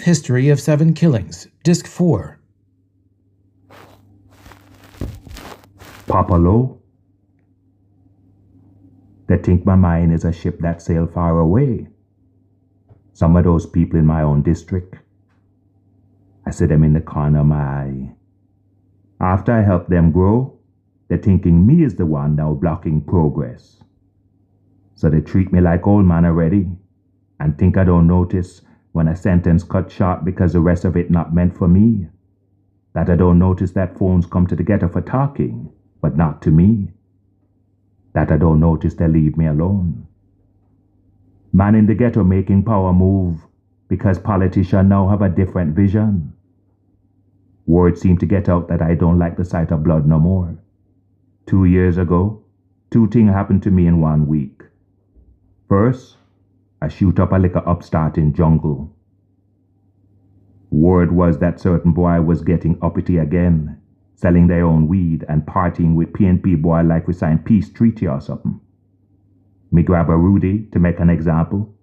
History of 7 Killings, Disc 4. Popolo? They think my mind is a ship that sailed far away. Some of those people in my own district, I see them in the corner of my eye. After I help them grow, they're thinking me is the one now blocking progress. So they treat me like old man already and think I don't notice when a sentence cut short because the rest of it not meant for me. That I don't notice that phones come to the ghetto for talking, but not to me. That I don't notice they leave me alone. Man in the ghetto making power move because politicians now have a different vision. Word seem to get out that I don't like the sight of blood no more. 2 years ago, 2 things happened to me in 1 week. First, I shoot up a liquor upstart in jungle. Word was that certain boy was getting uppity again, selling their own weed and partying with PNP boy like we signed peace treaty or something. Me grab a Rudy to make an example.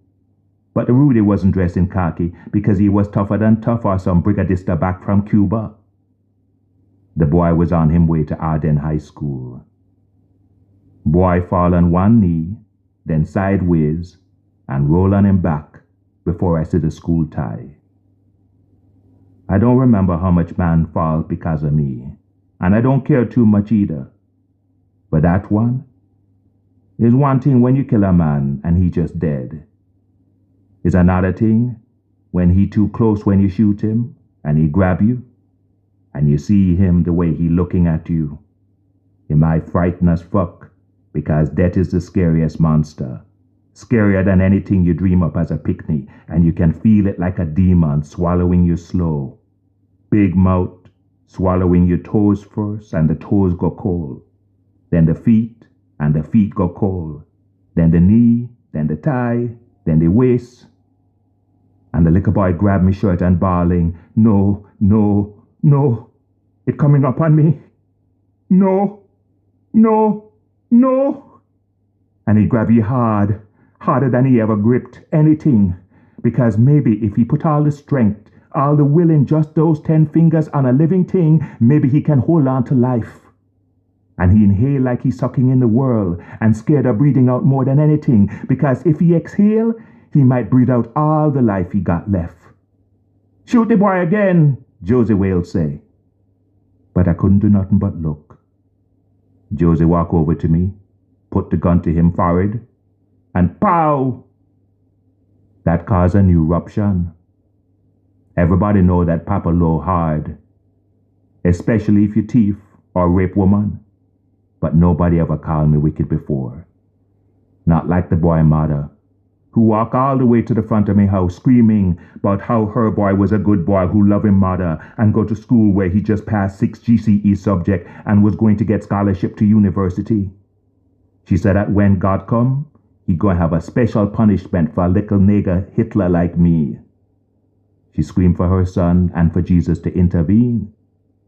But the Rudy wasn't dressed in khaki because he was tougher than tough or some brigadista back from Cuba. The boy was on him way to Arden High School. Boy fall on one knee, then sideways, and roll on him back before I see the school tie. I don't remember how much man fall because of me, and I don't care too much either. But that one is one thing when you kill a man and he just dead. Is another thing when he too close when you shoot him and he grab you and you see him the way he looking at you. He might frighten as fuck because death is the scariest monster. Scarier than anything you dream up as a picnic, and you can feel it like a demon swallowing you slow. Big mouth, swallowing your toes first, and the toes go cold. Then the feet, and the feet go cold. Then the knee, then the thigh, then the waist. And the liquor boy grabbed me shirt and bawling, "No, no, no, it coming up on me. No, no, no." And he grabbed you hard, harder than he ever gripped anything, because maybe if he put all the strength, all the will in just those 10 fingers on a living thing, maybe he can hold on to life. And he inhale like he's sucking in the world and scared of breathing out more than anything, because if he exhale, he might breathe out all the life he got left. "Shoot the boy again," Josie Wales say. But I couldn't do nothing but look. Josie walk over to me, put the gun to him forehead, and pow! That caused a new eruption. Everybody know that Papa low hard, especially if you thief or rape woman. But nobody ever called me wicked before. Not like the boy mother, who walked all the way to the front of my house screaming about how her boy was a good boy who loved him mother and go to school where he just passed 6 GCE subject and was going to get scholarship to university. She said that when God come, he gonna have a special punishment for a little nigger Hitler like me. She screamed for her son and for Jesus to intervene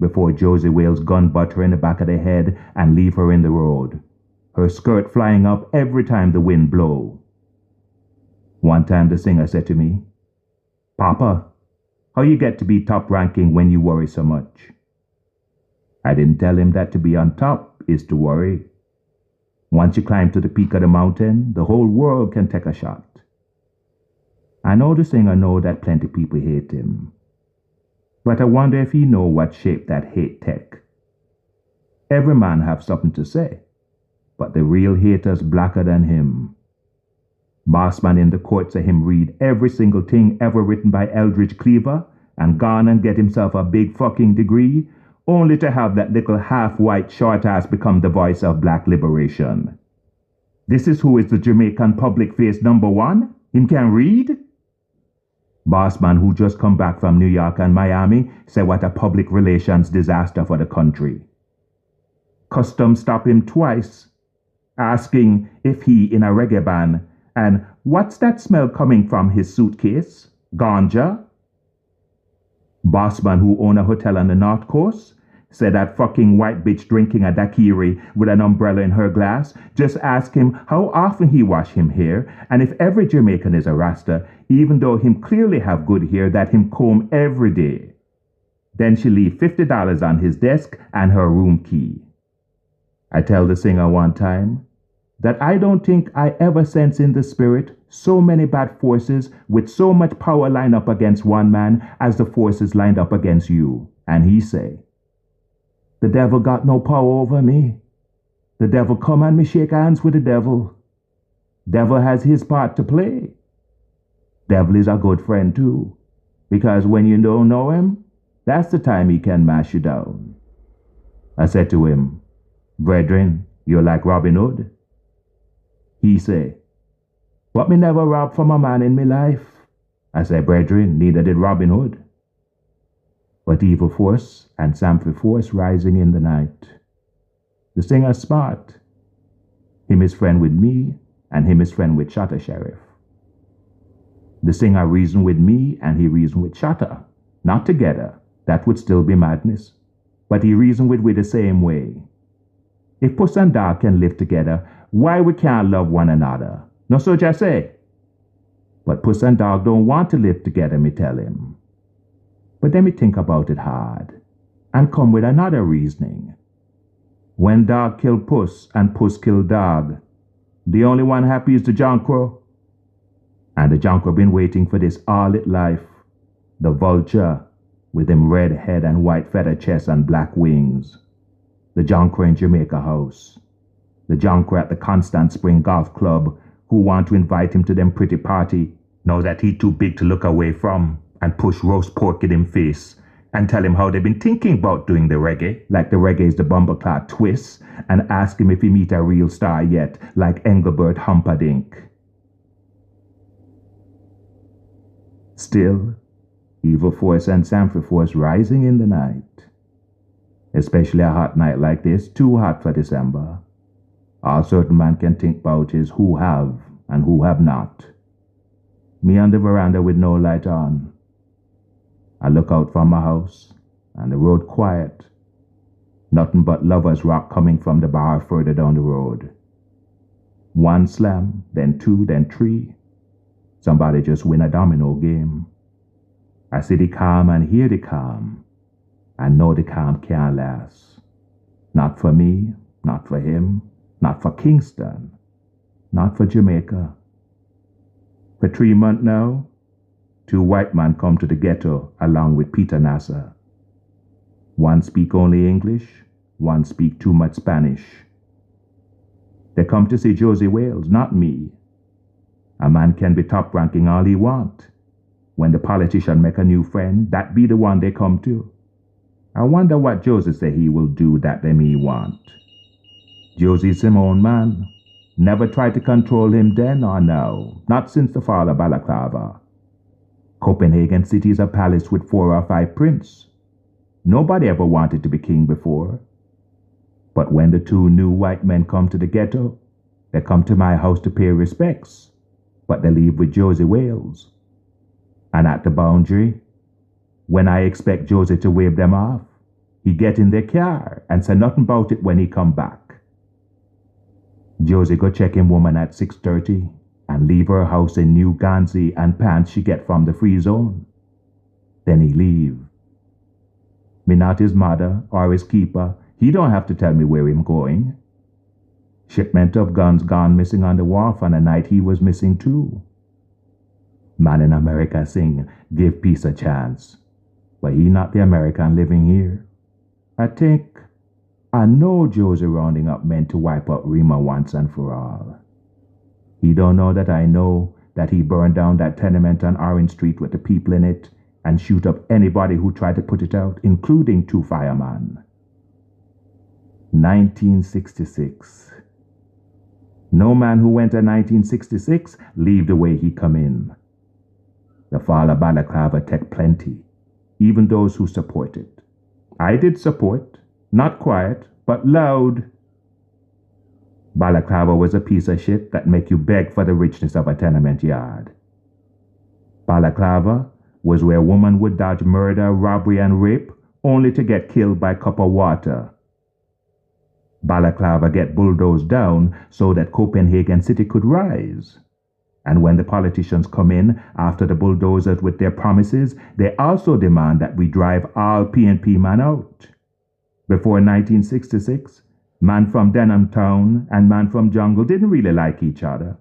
before Josie Wales gun butt her in the back of the head and leave her in the road, her skirt flying up every time the wind blow. One time the singer said to me, "Papa, how you get to be top ranking when you worry so much?" I didn't tell him that to be on top is to worry. Once you climb to the peak of the mountain, the whole world can take a shot. I know the singer know that plenty people hate him. But I wonder if he know what shape that hate take. Every man have something to say, but the real haters blacker than him. Bossman in the court say him read every single thing ever written by Eldridge Cleaver and gone and get himself a big fucking degree, only to have that little half-white short ass become the voice of black liberation. This is who is the Jamaican public face #1? Him can read? Bossman, who just come back from New York and Miami, say what a public relations disaster for the country. Customs stop him twice, asking if he in a reggae band, and what's that smell coming from his suitcase? Ganja? Bossman, who own a hotel on the North Coast, Say that fucking white bitch drinking a daiquiri with an umbrella in her glass. Just ask him how often he wash him hair, and if every Jamaican is a Rasta, even though him clearly have good hair that him comb every day. Then she leave $50 on his desk and her room key. I tell the singer one time that I don't think I ever sense in the spirit so many bad forces with so much power lined up against one man as the forces lined up against you. And he say, the devil got no power over me. The devil come and me shake hands with the devil. Devil has his part to play. Devil is a good friend too, because when you don't know him, that's the time he can mash you down. I said to him, brethren, you're like Robin Hood. He say, but me never rob from a man in me life. I said, brethren, neither did Robin Hood. But evil force and Samford force rising in the night. The singer smart. Him is friend with me, and him is friend with Shatter Sheriff. The singer reason with me, and he reason with Shatter. Not together, that would still be madness. But he reason with we the same way. If Puss and Dog can live together, why we can't love one another? No, so just say. But Puss and Dog don't want to live together, me tell him. But then me think about it hard, and come with another reasoning. When Dog kill Puss and Puss kill Dog, the only one happy is the Jonquil. And the Jonquil been waiting for this all its life. The vulture, with him red head and white feather chest and black wings. The Jonquil in Jamaica House. The Jonquil at the Constant Spring Golf Club, who want to invite him to them pretty party, know that he too big to look away from, and push roast pork in him face, and tell him how they been thinking about doing the reggae, like the reggae is the bumbleclad twist, and ask him if he meet a real star yet, like Engelbert Humperdinck. Still, evil force and Samford force rising in the night. Especially a hot night like this, too hot for December. All certain man can think about is who have and who have not. Me on the veranda with no light on. I look out from my house, and the road quiet. Nothing but Lover's Rock coming from the bar further down the road. One slam, then two, then three. Somebody just win a domino game. I see the calm and hear the calm, and know the calm can't last. Not for me, not for him, not for Kingston, not for Jamaica. For 3 months now, 2 white men come to the ghetto along with Peter Nasser. One speak only English, one speak too much Spanish. They come to see Josie Wales, not me. A man can be top ranking all he want. When the politician make a new friend, that be the one they come to. I wonder what Josie say he will do that they me want. Josie's him own man. Never tried to control him then or now, not since the fall of Balaclava. Copenhagen City is a palace with 4 or 5 princes. Nobody ever wanted to be king before. But when the 2 new white men come to the ghetto, they come to my house to pay respects, but they leave with Josie Wales. And at the boundary, when I expect Josie to wave them off, he get in their car and say nothing about it when he come back. Josie go check him woman at 6:30 and leave her house in new ganzi and pants she get from the free zone. Then he leave. Me not his mother or his keeper, he don't have to tell me where him going. Shipment of guns gone missing on the wharf on the night he was missing too. Man in America sing, give peace a chance. But he not the American living here. I know Josie rounding up men to wipe out Rima once and for all. He don't know that I know that he burned down that tenement on Orange Street with the people in it and shoot up anybody who tried to put it out, including 2 firemen. 1966. No man who went in 1966 leave the way he come in. The fall of Balaclava take plenty, even those who support it. I did support, not quiet, but loud. Balaclava was a piece of shit that make you beg for the richness of a tenement yard. Balaclava was where women would dodge murder, robbery, and rape only to get killed by cup of water. Balaclava get bulldozed down so that Copenhagen City could rise. And when the politicians come in after the bulldozers with their promises, they also demand that we drive all PNP man out. Before 1966, man from Denham Town and man from Jungle didn't really like each other,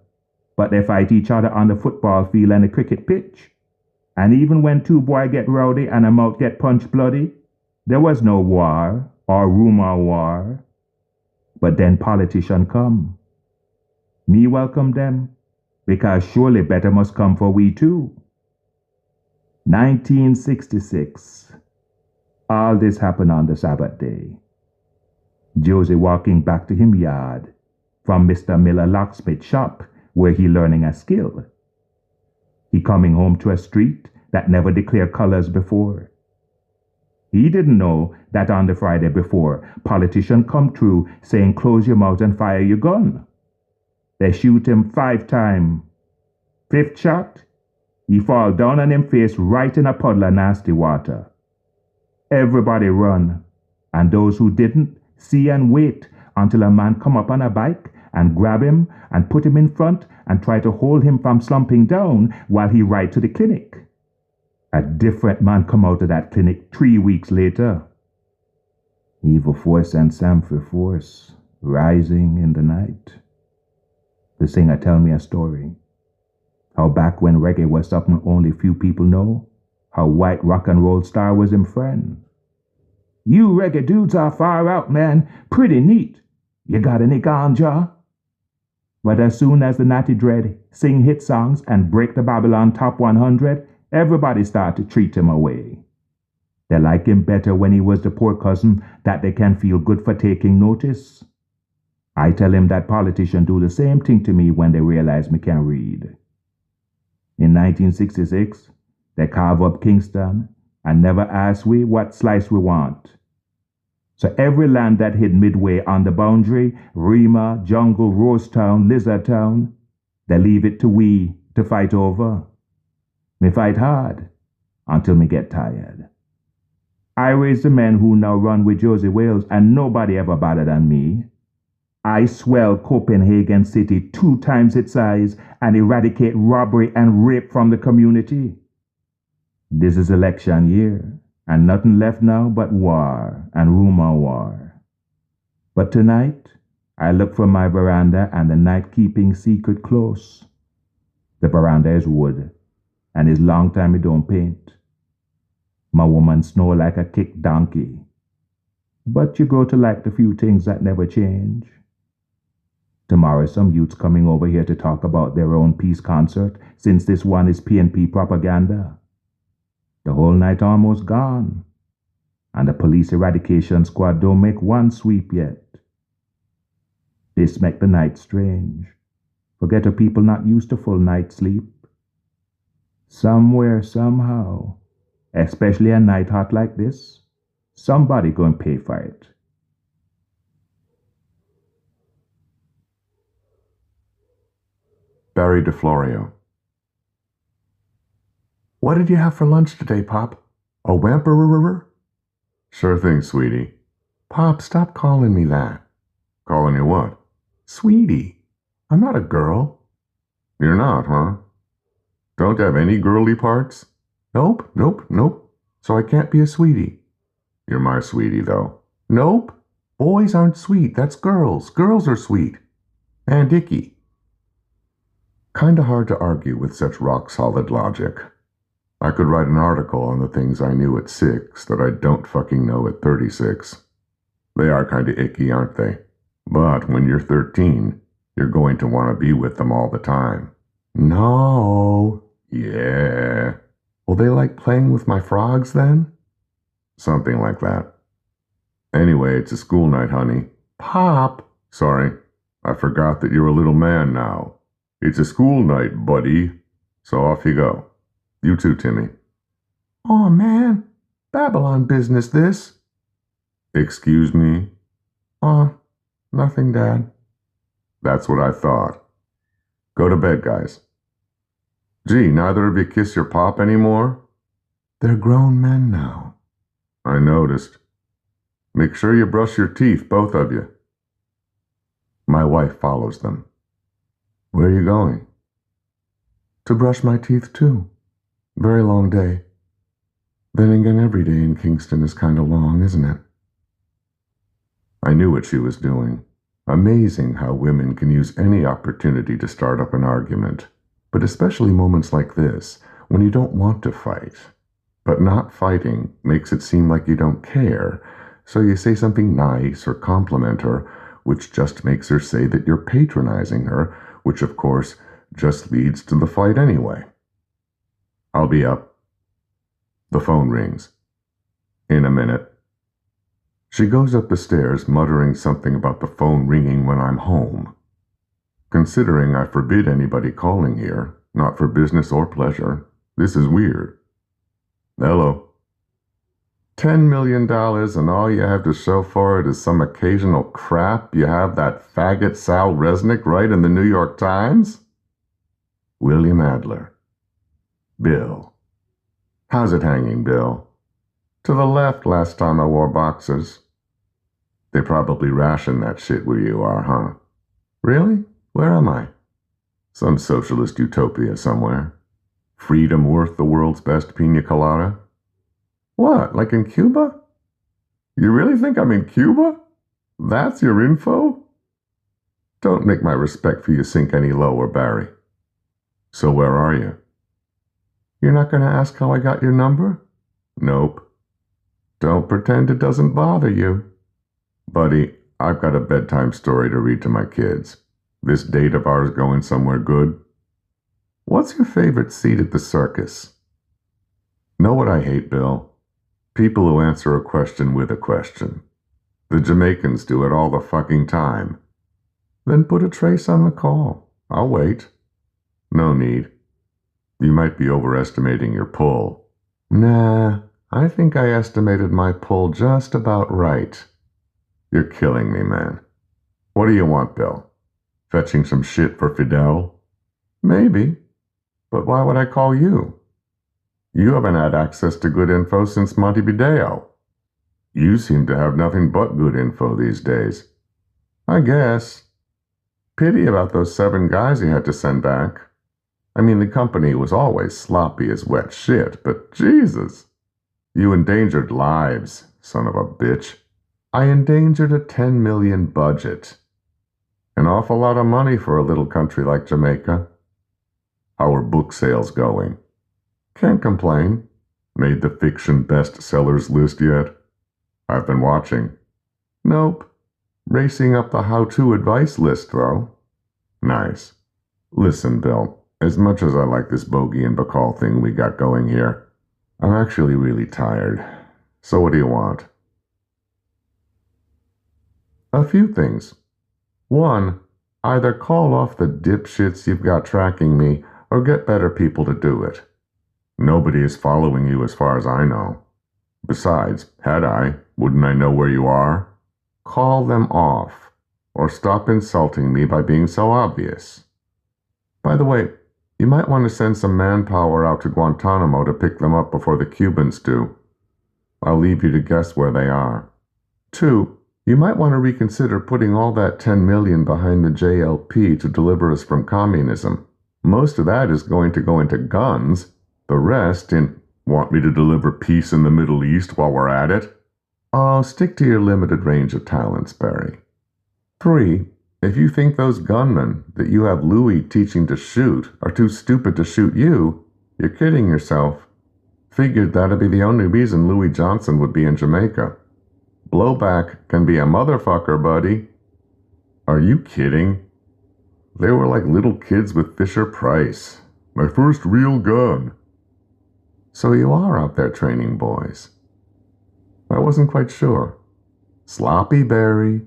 but they fight each other on the football field and the cricket pitch. And even when two boys get rowdy and a mouth get punched bloody, there was no war or rumor war. But then politicians come. Me welcome them, because surely better must come for we too. 1966. All this happened on the Sabbath day. Josie walking back to him yard from Mr. Miller locksmith shop where he learning a skill. He coming home to a street that never declared colors before. He didn't know that on the Friday before, politicians come through saying close your mouth and fire your gun. They shoot him 5 times. 5th shot, he fall down on him face right in a puddle of nasty water. Everybody run, and those who didn't see and wait until a man come up on a bike and grab him and put him in front and try to hold him from slumping down while he ride to the clinic. A different man come out of that clinic 3 weeks later. Evil force and Samford force rising in the night. The singer tell me a story. How back when reggae was something only few people know, how white rock and roll star was him friend. You reggae dudes are far out, man. Pretty neat. You got any ganja? But as soon as the Natty Dread sing hit songs and break the Babylon Top 100, everybody start to treat him away. They like him better when he was the poor cousin that they can feel good for taking notice. I tell him that politicians do the same thing to me when they realize me can read. In 1966, they carve up Kingston and never ask we what slice we want. So every land that hid midway on the boundary, Rima, Jungle, Rosetown, Lizardtown, they leave it to we to fight over. Me fight hard until me get tired. I raise the men who now run with Josie Wales and nobody ever better than me. I swell Copenhagen City 2 times its size and eradicate robbery and rape from the community. This is election year, and nothing left now but war and rumor war. But tonight, I look from my veranda and the night-keeping secret close. The veranda is wood, and it's long time it don't paint. My woman snore like a kicked donkey. But you go to like the few things that never change. Tomorrow some youths coming over here to talk about their own peace concert since this one is PNP propaganda. The whole night almost gone, and the police eradication squad don't make one sweep yet. This make the night strange. Forget a people not used to full night sleep. Somewhere, somehow, especially a night hot like this, somebody gonna pay for it. Barry DeFlorio. What did you have for lunch today, Pop? A wamper? Sure thing, sweetie. Pop, stop calling me that. Calling you what? Sweetie. I'm not a girl. You're not, huh? Don't have any girly parts? Nope. So I can't be a sweetie. You're my sweetie, though. Nope. Boys aren't sweet. That's girls. Girls are sweet. And icky. Kinda hard to argue with such rock-solid logic. I could write an article on the things I knew at 6 that I don't fucking know at 36. They are kinda icky, aren't they? But when you're 13, you're going to want to be with them all the time. No. Yeah. Will they like playing with my frogs then? Something like that. Anyway, it's a school night, honey. Pop! Sorry, I forgot that you're a little man now. It's a school night, buddy. So off you go. You too, Timmy. Aw, man. Babylon business, this. Excuse me? Nothing, Dad. That's what I thought. Go to bed, guys. Gee, neither of you kiss your pop anymore? They're grown men now. I I noticed. Make sure you brush your teeth, both of you. My wife follows them. Where are you going? To brush my teeth, too. Very long day. Then again, every day in Kingston is kind of long, isn't it? I knew what she was doing. Amazing how women can use any opportunity to start up an argument, but especially moments like this, when you don't want to fight. But not fighting makes it seem like you don't care, so you say something nice or compliment her, which just makes her say that you're patronizing her, which of course just leads to the fight anyway. I'll be up. The phone rings. In a minute. She goes up the stairs, muttering something about the phone ringing when I'm home. Considering I forbid anybody calling here, not for business or pleasure, this is weird. Hello. $10 million and all you have to show for it is some occasional crap you have that faggot Sal Resnick write in the New York Times? William Adler. Bill. How's it hanging, Bill? To the left last time I wore boxers. They probably ration that shit where you are, huh? Really? Where am I? Some socialist utopia somewhere. Freedom worth the world's best pina colada? What, like in Cuba? You really think I'm in Cuba? That's your info? Don't make my respect for you sink any lower, Barry. So where are you? You're not going to ask how I got your number? Nope. Don't pretend it doesn't bother you. Buddy, I've got a bedtime story to read to my kids. This date of ours going somewhere good? What's your favorite seat at the circus? Know what I hate, Bill? People who answer a question with a question. The Jamaicans do it all the fucking time. Then put a trace on the call. I'll wait. No need. You might be overestimating your pull. Nah, I think I estimated my pull just about right. You're killing me, man. What do you want, Bill? Fetching some shit for Fidel? Maybe. But why would I call you? You haven't had access to good info since Montevideo. You seem to have nothing but good info these days. I guess. Pity about those 7 guys you had to send back. I mean, the company was always sloppy as wet shit, but Jesus. You endangered lives, son of a bitch. I endangered a $10 million budget. An awful lot of money for a little country like Jamaica. How are book sales going? Can't complain. Made the fiction bestsellers list yet? I've been watching. Nope. Racing up the how-to advice list, though. Nice. Listen, Bill, as much as I like this Bogey and Bacall thing we got going here, I'm actually really tired. So what do you want? A few things. 1, either call off the dipshits you've got tracking me, or get better people to do it. Nobody is following you as far as I know. Besides, had I, wouldn't I know where you are? Call them off, or stop insulting me by being so obvious. By the way, you might want to send some manpower out to Guantanamo to pick them up before the Cubans do. I'll leave you to guess where they are. 2, you might want to reconsider putting all that $10 million behind the JLP to deliver us from communism. Most of that is going to go into guns. The rest in, want me to deliver peace in the Middle East while we're at it? Oh, stick to your limited range of talents, Barry. 3, if you think those gunmen that you have Louis teaching to shoot are too stupid to shoot you, you're kidding yourself. Figured that'd be the only reason Louis Johnson would be in Jamaica. Blowback can be a motherfucker, buddy. Are you kidding? They were like little kids with Fisher-Price. My first real gun. So you are out there training boys. I wasn't quite sure. Sloppy, Barry,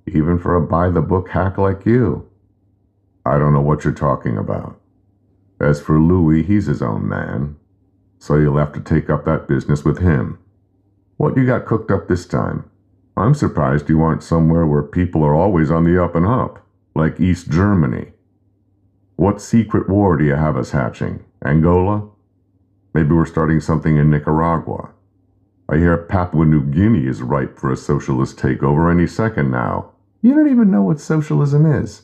even for a by-the-book hack like you. I don't know what you're talking about. As for Louis, he's his own man. So you'll have to take up that business with him. What you got cooked up this time? I'm surprised you aren't somewhere where people are always on the up and up, like East Germany. What secret war do you have us hatching? Angola? Maybe we're starting something in Nicaragua. I hear Papua New Guinea is ripe for a socialist takeover any second now. You don't even know what socialism is.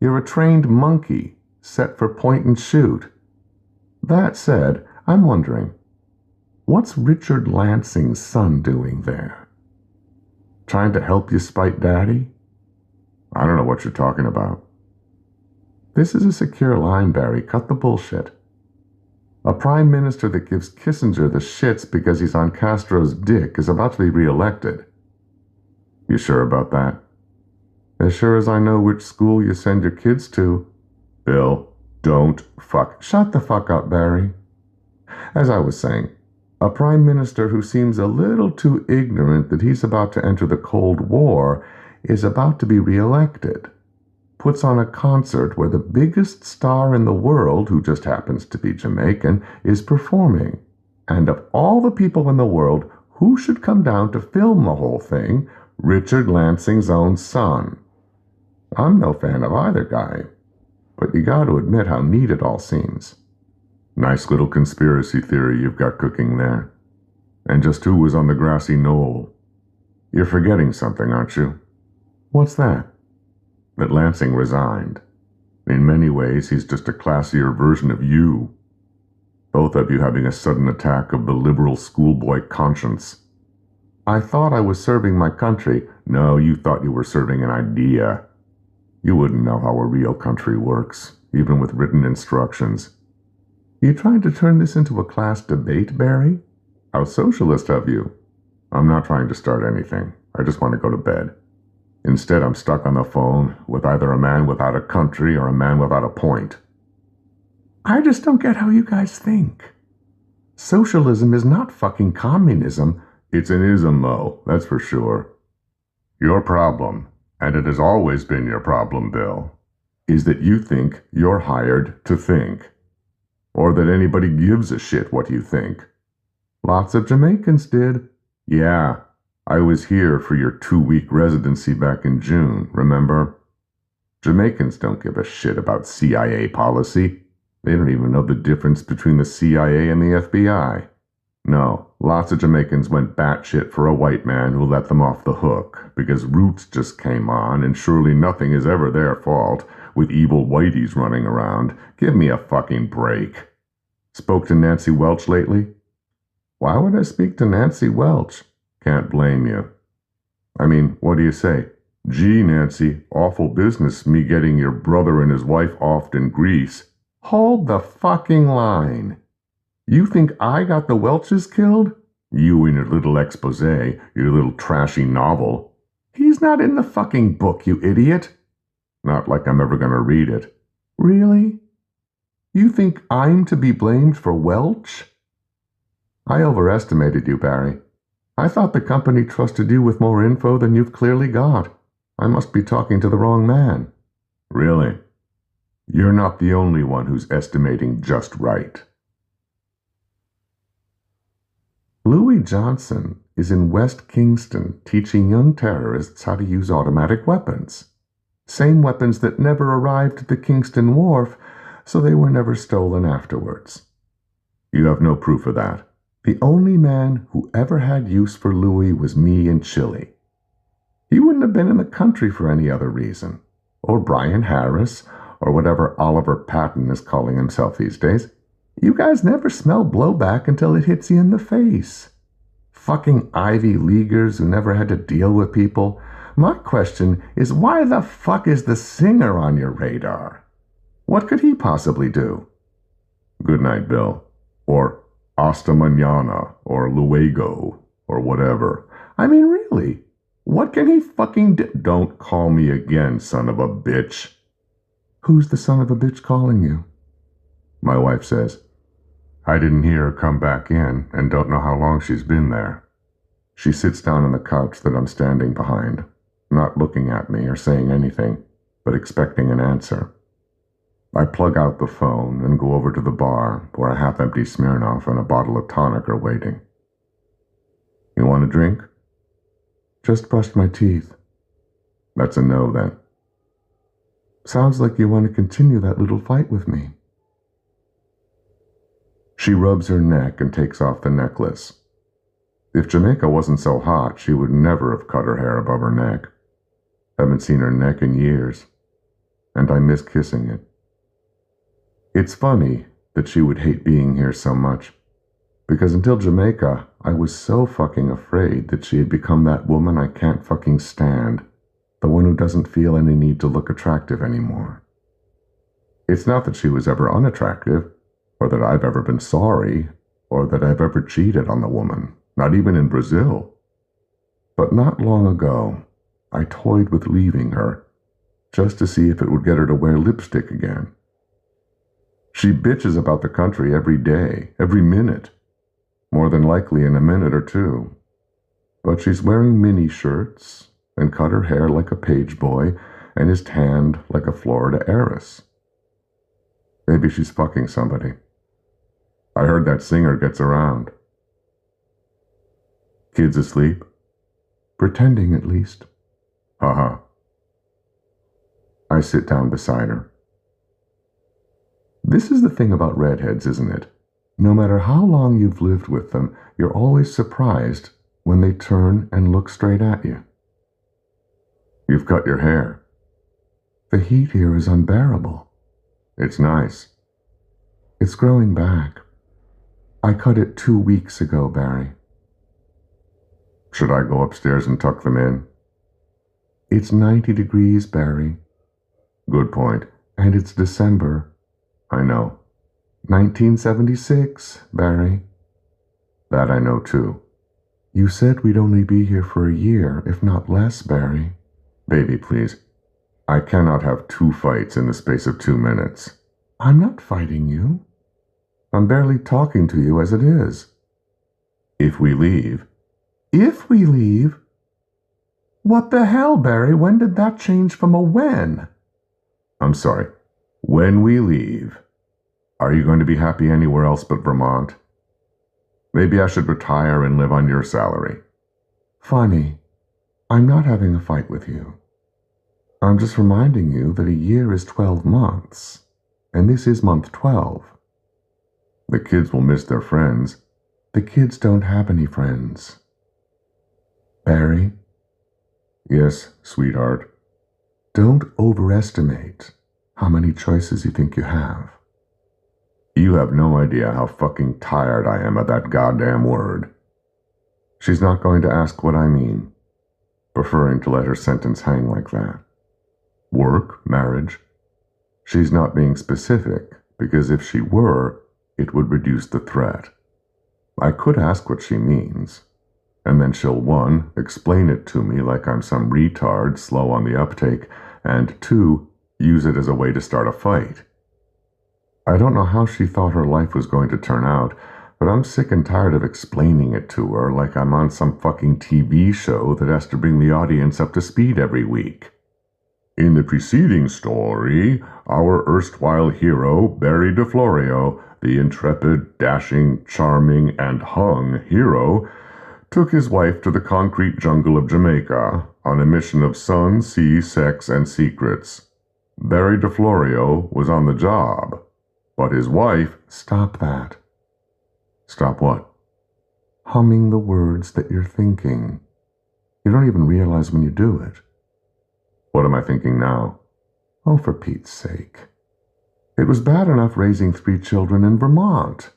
You're a trained monkey, set for point and shoot. That said, I'm wondering, what's Richard Lansing's son doing there? Trying to help you spite Daddy? I don't know what you're talking about. This is a secure line, Barry. Cut the bullshit. A prime minister that gives Kissinger the shits because he's on Castro's dick is about to be reelected. You sure about that? As sure as I know which school you send your kids to. Bill, don't fuck. Shut the fuck up, Barry. As I was saying, a prime minister who seems a little too ignorant that he's about to enter the Cold War is about to be reelected. Puts on a concert where the biggest star in the world, who just happens to be Jamaican, is performing. And of all the people in the world, who should come down to film the whole thing? Richard Lansing's own son. I'm no fan of either guy, but you got to admit how neat it all seems. Nice little conspiracy theory you've got cooking there. And just who was on the grassy knoll? You're forgetting something, aren't you? What's that? That Lansing resigned. In many ways, he's just a classier version of you. Both of you having a sudden attack of the liberal schoolboy conscience. I thought I was serving my country. No, you thought you were serving an idea. You wouldn't know how a real country works, even with written instructions. You trying to turn this into a class debate, Barry? How socialist of you. I'm not trying to start anything. I just want to go to bed. Instead, I'm stuck on the phone with either a man without a country or a man without a point. I just don't get how you guys think. Socialism is not fucking communism. It's an ism, Mo, that's for sure. Your problem, and it has always been your problem, Bill, is that you think you're hired to think. Or that anybody gives a shit what you think. Lots of Jamaicans did. Yeah. I was here for your 2-week residency back in June, remember? Jamaicans don't give a shit about CIA policy. They don't even know the difference between the CIA and the FBI. No, lots of Jamaicans went batshit for a white man who let them off the hook, because Roots just came on, and surely nothing is ever their fault, with evil whiteys running around. Give me a fucking break. Spoke to Nancy Welch lately? Why would I speak to Nancy Welch? Can't blame you. I mean, what do you say? Gee, Nancy, awful business me getting your brother and his wife offed in Greece. Hold the fucking line. You think I got the Welches killed? You and your little expose, your little trashy novel. He's not in the fucking book, you idiot. Not like I'm ever gonna read it. Really? You think I'm to be blamed for Welch? I overestimated you, Barry. I thought the company trusted you with more info than you've clearly got. I must be talking to the wrong man. Really? You're not the only one who's estimating just right. Louis Johnson is in West Kingston teaching young terrorists how to use automatic weapons. Same weapons that never arrived at the Kingston Wharf, so they were never stolen afterwards. You have no proof of that. The only man who ever had use for Louis was me in Chile. He wouldn't have been in the country for any other reason. Or Brian Harris, or whatever Oliver Patton is calling himself these days. You guys never smell blowback until it hits you in the face. Fucking Ivy Leaguers who never had to deal with people. My question is, why the fuck is the singer on your radar? What could he possibly do? Good night, Bill. Or hasta mañana, or luego, or whatever. I mean, really, what can he fucking do? Don't call me again, son of a bitch. Who's the son of a bitch calling you? My wife says. I didn't hear her come back in, and don't know how long she's been there. She sits down on the couch that I'm standing behind, not looking at me or saying anything, but expecting an answer. I plug out the phone and go over to the bar where a half-empty Smirnoff and a bottle of tonic are waiting. You want a drink? Just brushed my teeth. That's a no, then. Sounds like you want to continue that little fight with me. She rubs her neck and takes off the necklace. If Jamaica wasn't so hot, she would never have cut her hair above her neck. Haven't seen her neck in years, and I miss kissing it. It's funny that she would hate being here so much, because until Jamaica, I was so fucking afraid that she had become that woman I can't fucking stand, the one who doesn't feel any need to look attractive anymore. It's not that she was ever unattractive, or that I've ever been sorry, or that I've ever cheated on the woman, not even in Brazil. But not long ago, I toyed with leaving her, just to see if it would get her to wear lipstick again. She bitches about the country every day, every minute, more than likely in a minute or two. But she's wearing mini shirts, and cut her hair like a page boy, and is tanned like a Florida heiress. Maybe she's fucking somebody. I heard that singer gets around. Kids asleep? Pretending, at least. Haha. I sit down beside her. This is the thing about redheads, isn't it? No matter how long you've lived with them, you're always surprised when they turn and look straight at you. You've cut your hair. The heat here is unbearable. It's nice. It's growing back. I cut it 2 weeks ago, Barry. Should I go upstairs and tuck them in? It's 90 degrees, Barry. Good point. And it's December. I know. 1976, Barry. That I know, too. You said we'd only be here for a year, if not less, Barry. Baby, please. I cannot have 2 fights in the space of 2 minutes. I'm not fighting you. I'm barely talking to you as it is. If we leave. If we leave? What the hell, Barry? When did that change from a when? I'm sorry. When we leave. Are you going to be happy anywhere else but Vermont? Maybe I should retire and live on your salary. Funny. I'm not having a fight with you. I'm just reminding you that a year is 12 months, and this is month 12. The kids will miss their friends. The kids don't have any friends. Barry? Yes, sweetheart. Don't overestimate how many choices you think you have. You have no idea how fucking tired I am of that goddamn word. She's not going to ask what I mean, preferring to let her sentence hang like that. Work, marriage. She's not being specific, because if she were, it would reduce the threat. I could ask what she means, and then she'll 1, explain it to me like I'm some retard slow on the uptake, and 2, use it as a way to start a fight. I don't know how she thought her life was going to turn out, but I'm sick and tired of explaining it to her like I'm on some fucking TV show that has to bring the audience up to speed every week. In the preceding story, our erstwhile hero, Barry DeFlorio, the intrepid, dashing, charming, and hung hero, took his wife to the concrete jungle of Jamaica on a mission of sun, sea, sex, and secrets. Barry DeFlorio was on the job, but his wife— Stop that. Stop what? Humming the words that you're thinking. You don't even realize when you do it. What am I thinking now? Oh, for Pete's sake. It was bad enough raising 3 children in Vermont.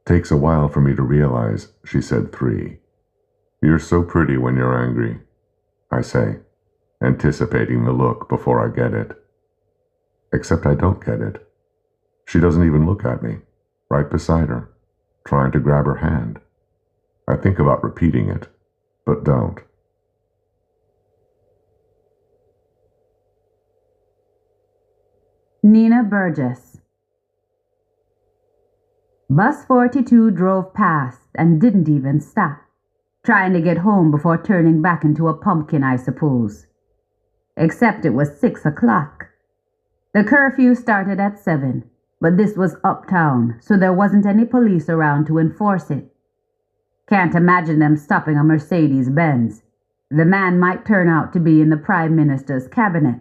Takes a while for me to realize, she said 3. You're so pretty when you're angry, I say, anticipating the look before I get it. Except I don't get it. She doesn't even look at me, right beside her, trying to grab her hand. I think about repeating it, but don't. Nina Burgess. Bus 42 drove past and didn't even stop, trying to get home before turning back into a pumpkin, I suppose. Except it was 6 o'clock. The curfew started at 7, but this was uptown, so there wasn't any police around to enforce it. Can't imagine them stopping a Mercedes-Benz. The man might turn out to be in the Prime Minister's cabinet.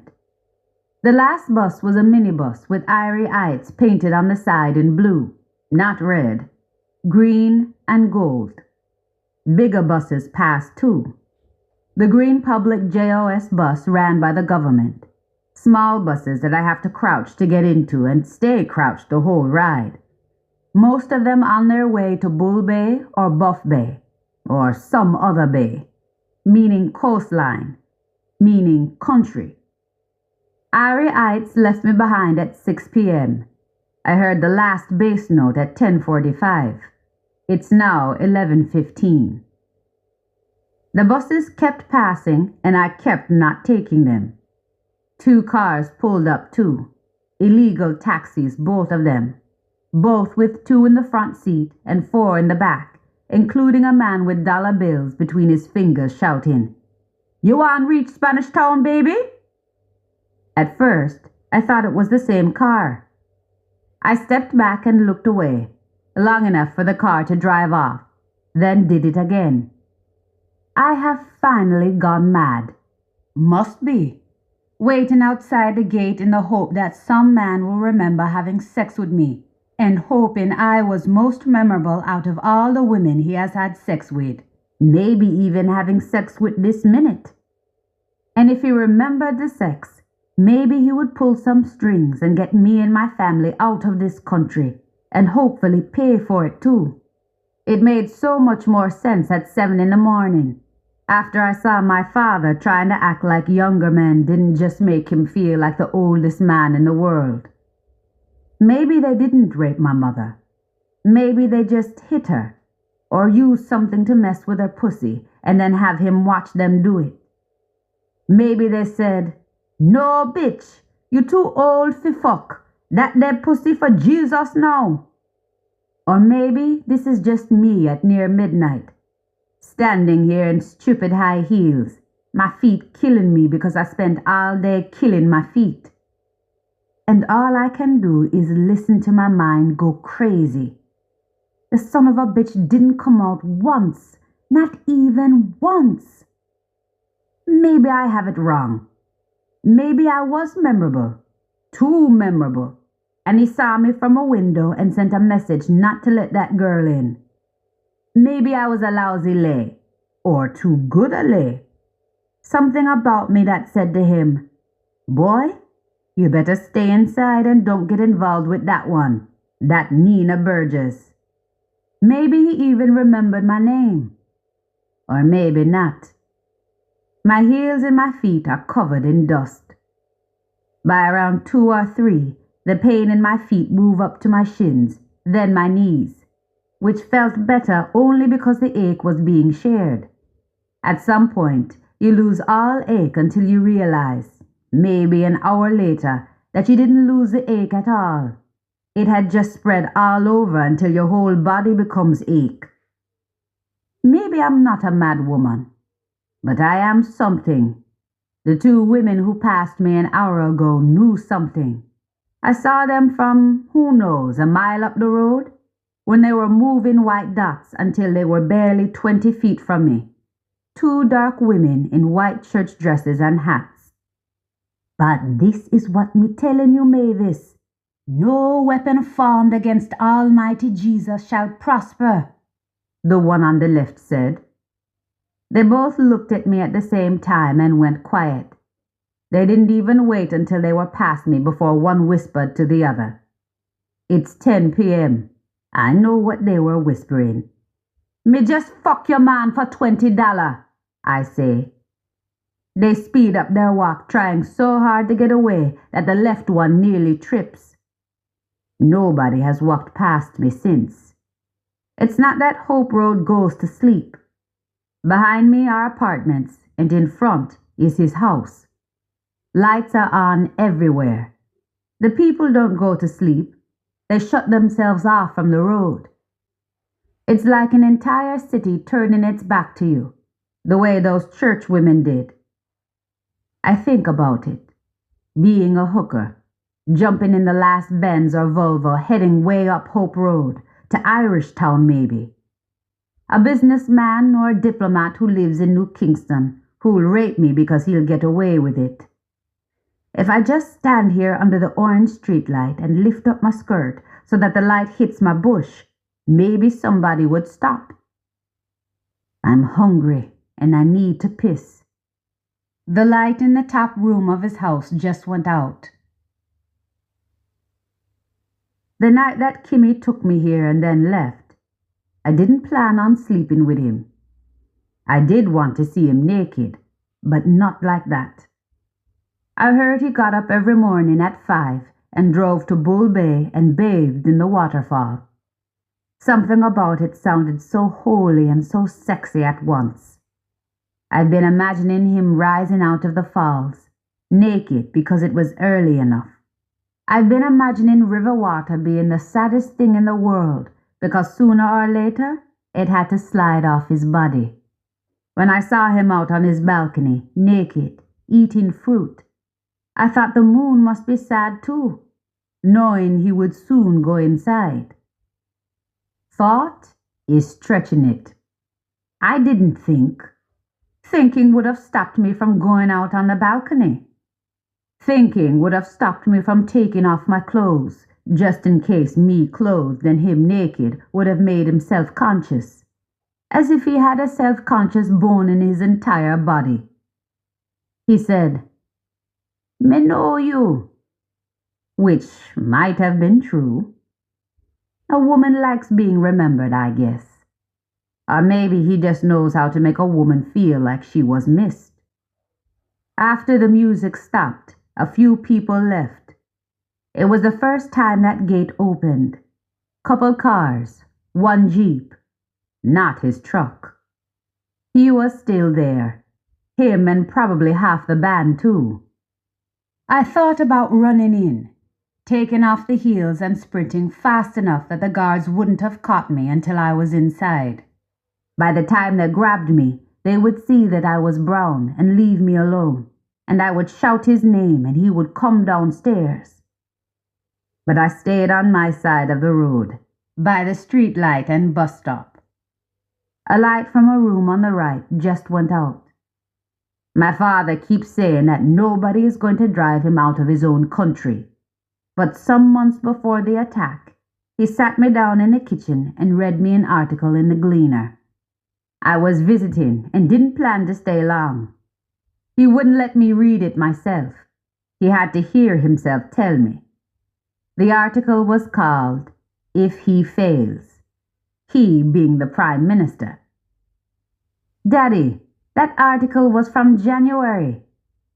The last bus was a minibus with Irie Heights painted on the side in blue, not red, green and gold. Bigger buses passed too. The green public JOS bus ran by the government. Small buses that I have to crouch to get into and stay crouched the whole ride. Most of them on their way to Bull Bay or Buff Bay, or some other bay, meaning coastline, meaning country. Ari Eitz left me behind at 6 p.m. I heard the last bass note at 10:45. It's now 11:15. The buses kept passing and I kept not taking them. 2 cars pulled up too. Illegal taxis, both of them. Both with 2 in the front seat and 4 in the back, including a man with dollar bills between his fingers shouting, "You want reach Spanish Town, baby?" At first, I thought it was the same car. I stepped back and looked away, long enough for the car to drive off, then did it again. I have finally gone mad. Must be. Waiting outside the gate in the hope that some man will remember having sex with me, and hoping I was most memorable out of all the women he has had sex with, maybe even having sex with this minute. And if he remembered the sex, maybe he would pull some strings and get me and my family out of this country, and hopefully pay for it too. It made so much more sense at 7 in the morning, after I saw my father trying to act like younger men didn't just make him feel like the oldest man in the world. Maybe they didn't rape my mother. Maybe they just hit her, or used something to mess with her pussy and then have him watch them do it. Maybe they said, "No, bitch, you too old fi fuck. That dead pussy for Jesus now." Or maybe this is just me at near midnight, standing here in stupid high heels, my feet killing me because I spent all day killing my feet. And all I can do is listen to my mind go crazy. The son of a bitch didn't come out once, not even once. Maybe I have it wrong. Maybe I was memorable, too memorable, and he saw me from a window and sent a message not to let that girl in. Maybe I was a lousy lay, or too good a lay. Something about me that said to him, "Boy, you better stay inside and don't get involved with that one, that Nina Burgess." Maybe he even remembered my name. Or maybe not. My heels and my feet are covered in dust. By around 2 or 3, the pain in my feet moved up to my shins, then my knees, which felt better only because the ache was being shared. At some point, you lose all ache until you realize, maybe an hour later, that you didn't lose the ache at all. It had just spread all over until your whole body becomes ache. Maybe I'm not a mad woman, but I am something. The 2 women who passed me an hour ago knew something. I saw them from, who knows, a mile up the road, when they were moving white dots until they were barely 20 feet from me. 2 dark women in white church dresses and hats. But this is what me telling you, Mavis. No weapon formed against Almighty Jesus shall prosper, the one on the left said. They both looked at me at the same time and went quiet. They didn't even wait until they were past me before one whispered to the other. "It's 10 p.m. I know what they were whispering. "Me just fuck your man for $20, I say. They speed up their walk, trying so hard to get away that the left one nearly trips. Nobody has walked past me since. It's not that Hope Road goes to sleep. Behind me are apartments, and in front is his house. Lights are on everywhere. The people don't go to sleep. They shut themselves off from the road. It's like an entire city turning its back to you, the way those church women did. I think about it. Being a hooker, jumping in the last Benz or Volvo, heading way up Hope Road, to Irish Town maybe. A businessman or a diplomat who lives in New Kingston, who'll rape me because he'll get away with it. If I just stand here under the orange streetlight and lift up my skirt so that the light hits my bush, maybe somebody would stop. I'm hungry and I need to piss. The light in the top room of his house just went out. The night that Kimmy took me here and then left, I didn't plan on sleeping with him. I did want to see him naked, but not like that. I heard he got up every morning at 5 and drove to Bull Bay and bathed in the waterfall. Something about it sounded so holy and so sexy at once. I'd been imagining him rising out of the falls, naked because it was early enough. I'd been imagining river water being the saddest thing in the world because sooner or later it had to slide off his body. When I saw him out on his balcony, naked, eating fruit, I thought the moon must be sad too, knowing he would soon go inside. Thought is stretching it. I didn't think. Thinking would have stopped me from going out on the balcony. Thinking would have stopped me from taking off my clothes, just in case me clothed and him naked would have made him self-conscious, as if he had a self-conscious bone in his entire body. He said, "Me know you," which might have been true. A woman likes being remembered, I guess. Or maybe he just knows how to make a woman feel like she was missed. After the music stopped, a few people left. It was the first time that gate opened. Couple cars, one Jeep. Not his truck. He was still there. Him and probably half the band too. I thought about running in, taking off the heels and sprinting fast enough that the guards wouldn't have caught me until I was inside. By the time they grabbed me, they would see that I was brown and leave me alone, and I would shout his name and he would come downstairs. But I stayed on my side of the road, by the street light and bus stop. A light from a room on the right just went out. My father keeps saying that nobody is going to drive him out of his own country. But some months before the attack, he sat me down in the kitchen and read me an article in the Gleaner. I was visiting and didn't plan to stay long. He wouldn't let me read it myself. He had to hear himself tell me. The article was called "If He Fails," he being the Prime Minister. "Daddy, that article was from January.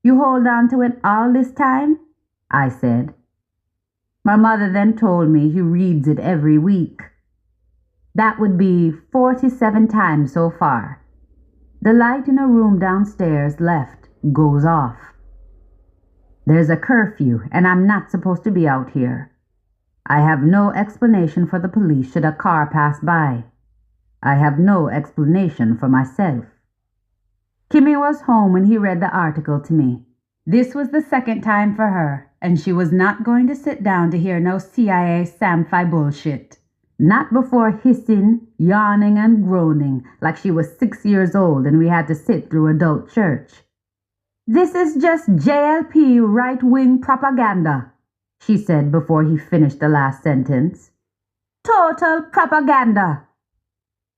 You hold on to it all this time?" I said. My mother then told me he reads it every week. That would be 47 times so far. The light in a room downstairs left goes off. There's a curfew and I'm not supposed to be out here. I have no explanation for the police should a car pass by. I have no explanation for myself. Kimmy was home when he read the article to me. This was the second time for her, and she was not going to sit down to hear no CIA Samfi bullshit. Not before hissing, yawning, and groaning like she was 6 years old and we had to sit through adult church. "This is just JLP right-wing propaganda," she said before he finished the last sentence. "Total propaganda.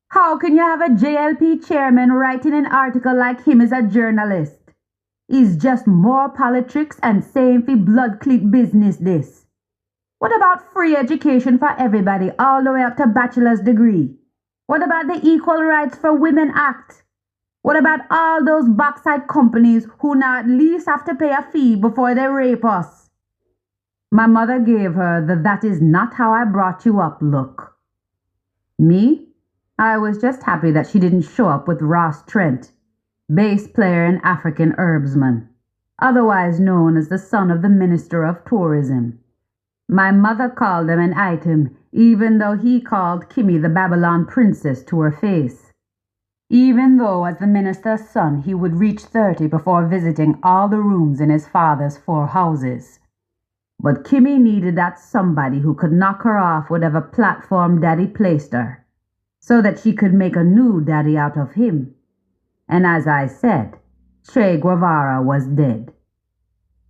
How can you have a JLP chairman writing an article like him as a journalist? He's just more politics and saying for blood clot business this. What about free education for everybody all the way up to bachelor's degree? What about the Equal Rights for Women Act? What about all those backside companies who now at least have to pay a fee before they rape us?" My mother gave her the "that is not how I brought you up" look. Me? I was just happy that she didn't show up with Ross Trent, bass player and African herbsman, otherwise known as the son of the Minister of Tourism. My mother called him an item, even though he called Kimmy the Babylon princess to her face. Even though as the minister's son he would reach 30 before visiting all the rooms in his father's 4 houses. But Kimmy needed that somebody who could knock her off whatever platform Daddy placed her, so that she could make a new daddy out of him. And as I said, Che Guevara was dead.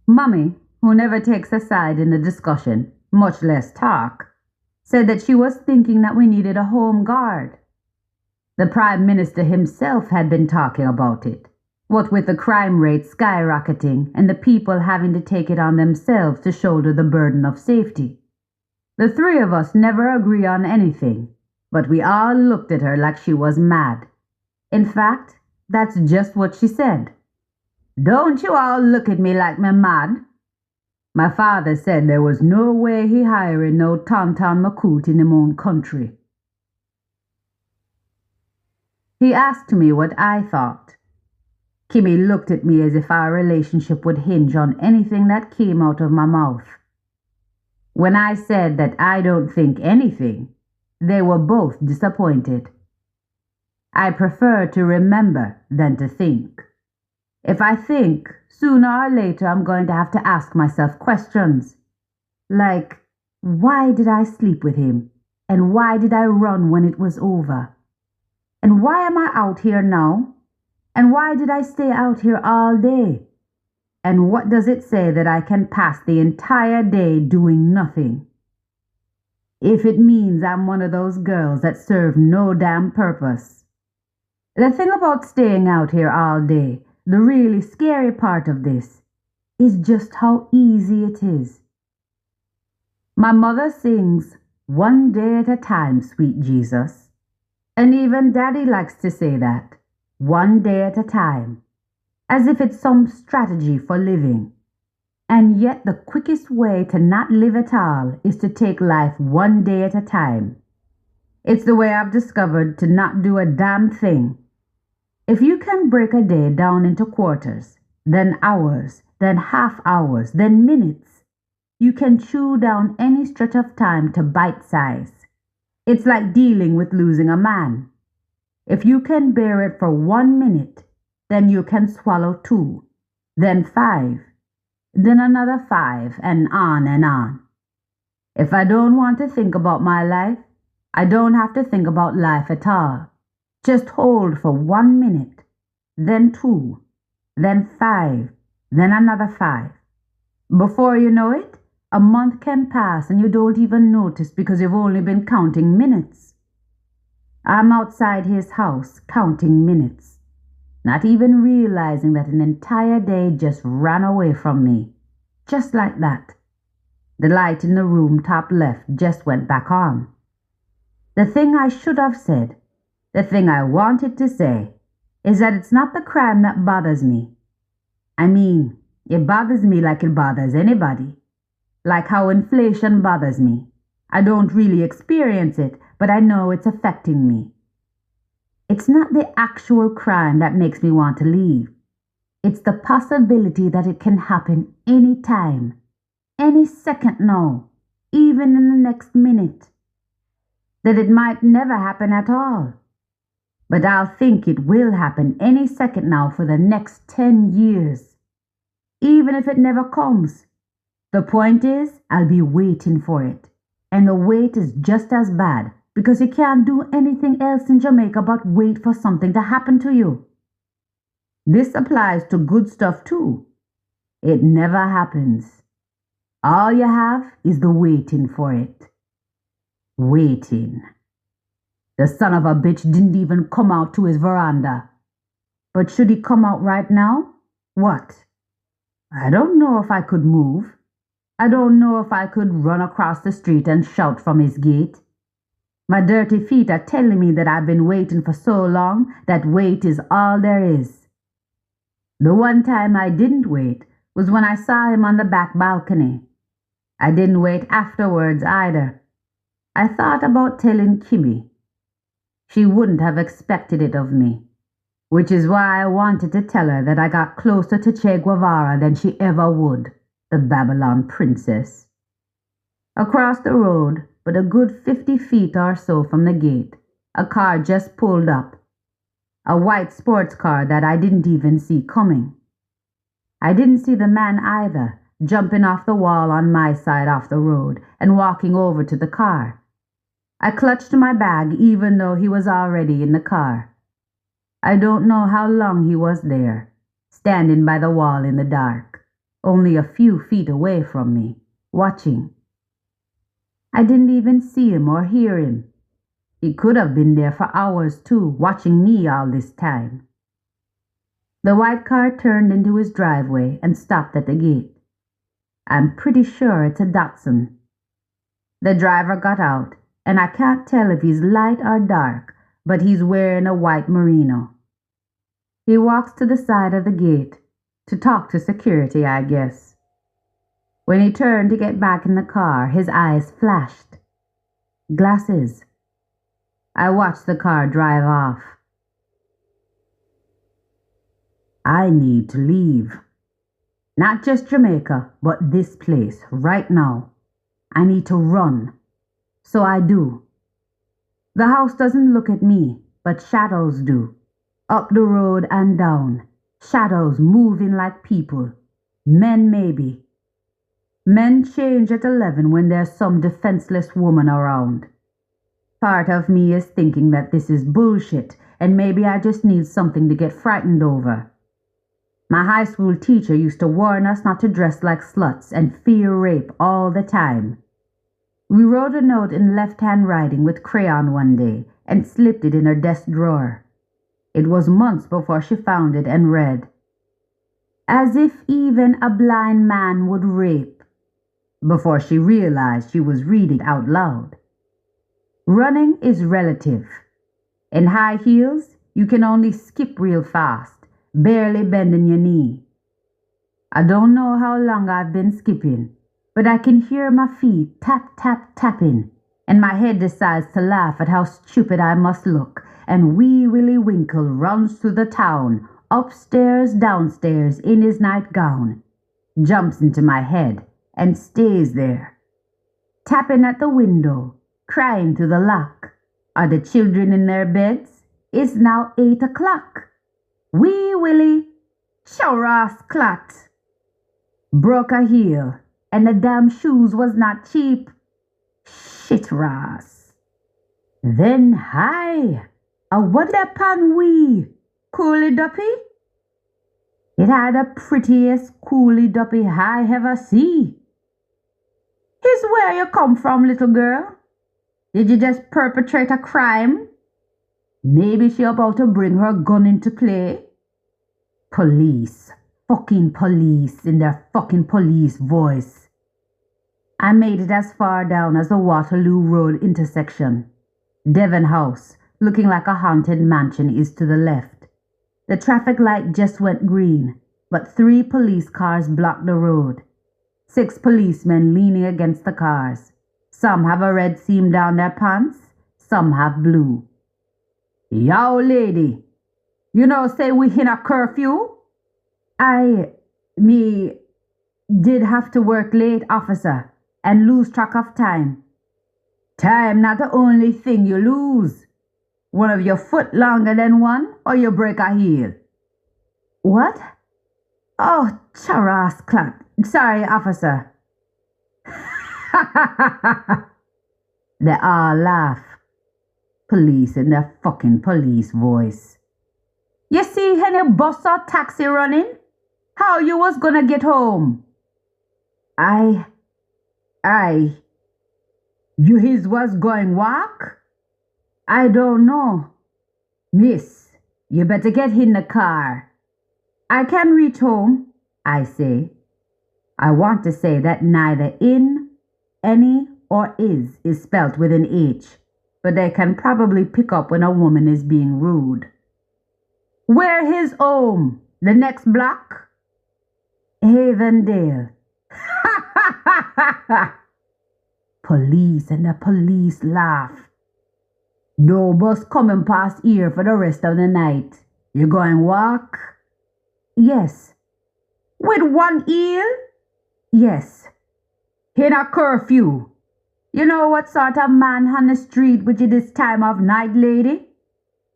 Mummy, who never takes a side in the discussion, much less talk, said that she was thinking that we needed a home guard. The Prime Minister himself had been talking about it, what with the crime rate skyrocketing and the people having to take it on themselves to shoulder the burden of safety. The three of us never agree on anything, but we all looked at her like she was mad. In fact, that's just what she said. "Don't you all look at me like me mad?" My father said there was no way he hiring no Tonton Macoute in him own country. He asked me what I thought. Kimmy looked at me as if our relationship would hinge on anything that came out of my mouth. When I said that I don't think anything, they were both disappointed. I prefer to remember than to think. If I think, sooner or later I'm going to have to ask myself questions. Like, why did I sleep with him? And why did I run when it was over? And why am I out here now? And why did I stay out here all day? And what does it say that I can pass the entire day doing nothing? If it means I'm one of those girls that serve no damn purpose. The thing about staying out here all day, the really scary part of this, is just how easy it is. My mother sings, "One day at a time, sweet Jesus." And even Daddy likes to say that, one day at a time, as if it's some strategy for living. And yet the quickest way to not live at all is to take life one day at a time. It's the way I've discovered to not do a damn thing. If you can break a day down into quarters, then hours, then half hours, then minutes, you can chew down any stretch of time to bite size. It's like dealing with losing a man. If you can bear it for 1 minute, then you can swallow 2, then 5, then another 5, and on and on. If I don't want to think about my life, I don't have to think about life at all. Just hold for 1 minute, then 2, then 5, then another 5. Before you know it, a month can pass and you don't even notice because you've only been counting minutes. I'm outside his house counting minutes, not even realizing that an entire day just ran away from me. Just like that. The light in the room top left just went back on. The thing I should have said, the thing I wanted to say, is that it's not the crime that bothers me. I mean, it bothers me like it bothers anybody. Like how inflation bothers me. I don't really experience it, but I know it's affecting me. It's not the actual crime that makes me want to leave. It's the possibility that it can happen any time, any second now, even in the next minute. That it might never happen at all. But I'll think it will happen any second now for the next 10 years. Even if it never comes. The point is, I'll be waiting for it. And the wait is just as bad because you can't do anything else in Jamaica but wait for something to happen to you. This applies to good stuff too. It never happens. All you have is the waiting for it. Waiting. The son of a bitch didn't even come out to his veranda. But should he come out right now? What? I don't know if I could move. I don't know if I could run across the street and shout from his gate. My dirty feet are telling me that I've been waiting for so long that wait is all there is. The one time I didn't wait was when I saw him on the back balcony. I didn't wait afterwards either. I thought about telling Kimmy. She wouldn't have expected it of me, which is why I wanted to tell her that I got closer to Che Guevara than she ever would. The Babylon princess. Across the road, but a good 50 feet or so from the gate, a car just pulled up. A white sports car that I didn't even see coming. I didn't see the man either, jumping off the wall on my side off the road and walking over to the car. I clutched my bag even though he was already in the car. I don't know how long he was there, standing by the wall in the dark. Only a few feet away from me, watching. I didn't even see him or hear him. He could have been there for hours too, watching me all this time. The white car turned into his driveway and stopped at the gate. I'm pretty sure it's a Datsun. The driver got out, and I can't tell if he's light or dark, but he's wearing a white merino. He walks to the side of the gate to talk to security, I guess. When he turned to get back in the car, his eyes flashed. Glasses. I watched the car drive off. I need to leave. Not just Jamaica, but this place, right now. I need to run. So I do. The house doesn't look at me, but shadows do. Up the road and down. Shadows moving like people. Men maybe. Men change at 11 when there's some defenseless woman around. Part of me is thinking that this is bullshit and maybe I just need something to get frightened over. My high school teacher used to warn us not to dress like sluts and fear rape all the time. We wrote a note in left-hand writing with crayon one day and slipped it in her desk drawer. It was months before she found it and read, "As if even a blind man would rape," before she realized she was reading out loud. Running is relative. In high heels, you can only skip real fast, barely bending your knee. I don't know how long I've been skipping, but I can hear my feet tap, tap, tapping, and my head decides to laugh at how stupid I must look, and wee Willie Winkle runs through the town, upstairs, downstairs, in his nightgown, jumps into my head, and stays there, tapping at the window, crying through the lock. Are the children in their beds? It's now 8 o'clock. Wee Willie, Choras clat. Broke a heel, and the damn shoes was not cheap. Shit ras. Then hi, a what upon wee, coolie duppy? It had the prettiest coolie duppy I ever see. Is where you come from, little girl? Did you just perpetrate a crime? Maybe she about to bring her gun into play? Police. Fucking police in their fucking police voice. I made it as far down as the Waterloo Road intersection. Devon House, looking like a haunted mansion, is to the left. The traffic light just went green, but 3 police cars blocked the road. 6 policemen leaning against the cars. Some have a red seam down their pants, some have blue. Yo, lady, you know say we in a curfew? Me did have to work late, officer, and lose track of time. Time not the only thing you lose. One of your foot longer than one, or you break a heel. What? Oh, charas clat. Sorry, officer. They all laugh. Police in their fucking police voice. You see any bus or taxi running? How you was gonna get home? You his was going walk? I don't know. Miss, you better get in the car. I can reach home, I say. I want to say that neither in, any, or is spelt with an H, but they can probably pick up when a woman is being rude. Where his home? The next block? Havendale. Ha ha ha ha ha! Police and the police laugh. No bus coming past here for the rest of the night. You going walk? Yes. With one eel? Yes. In a curfew. You know what sort of man on the street with you this time of night, lady?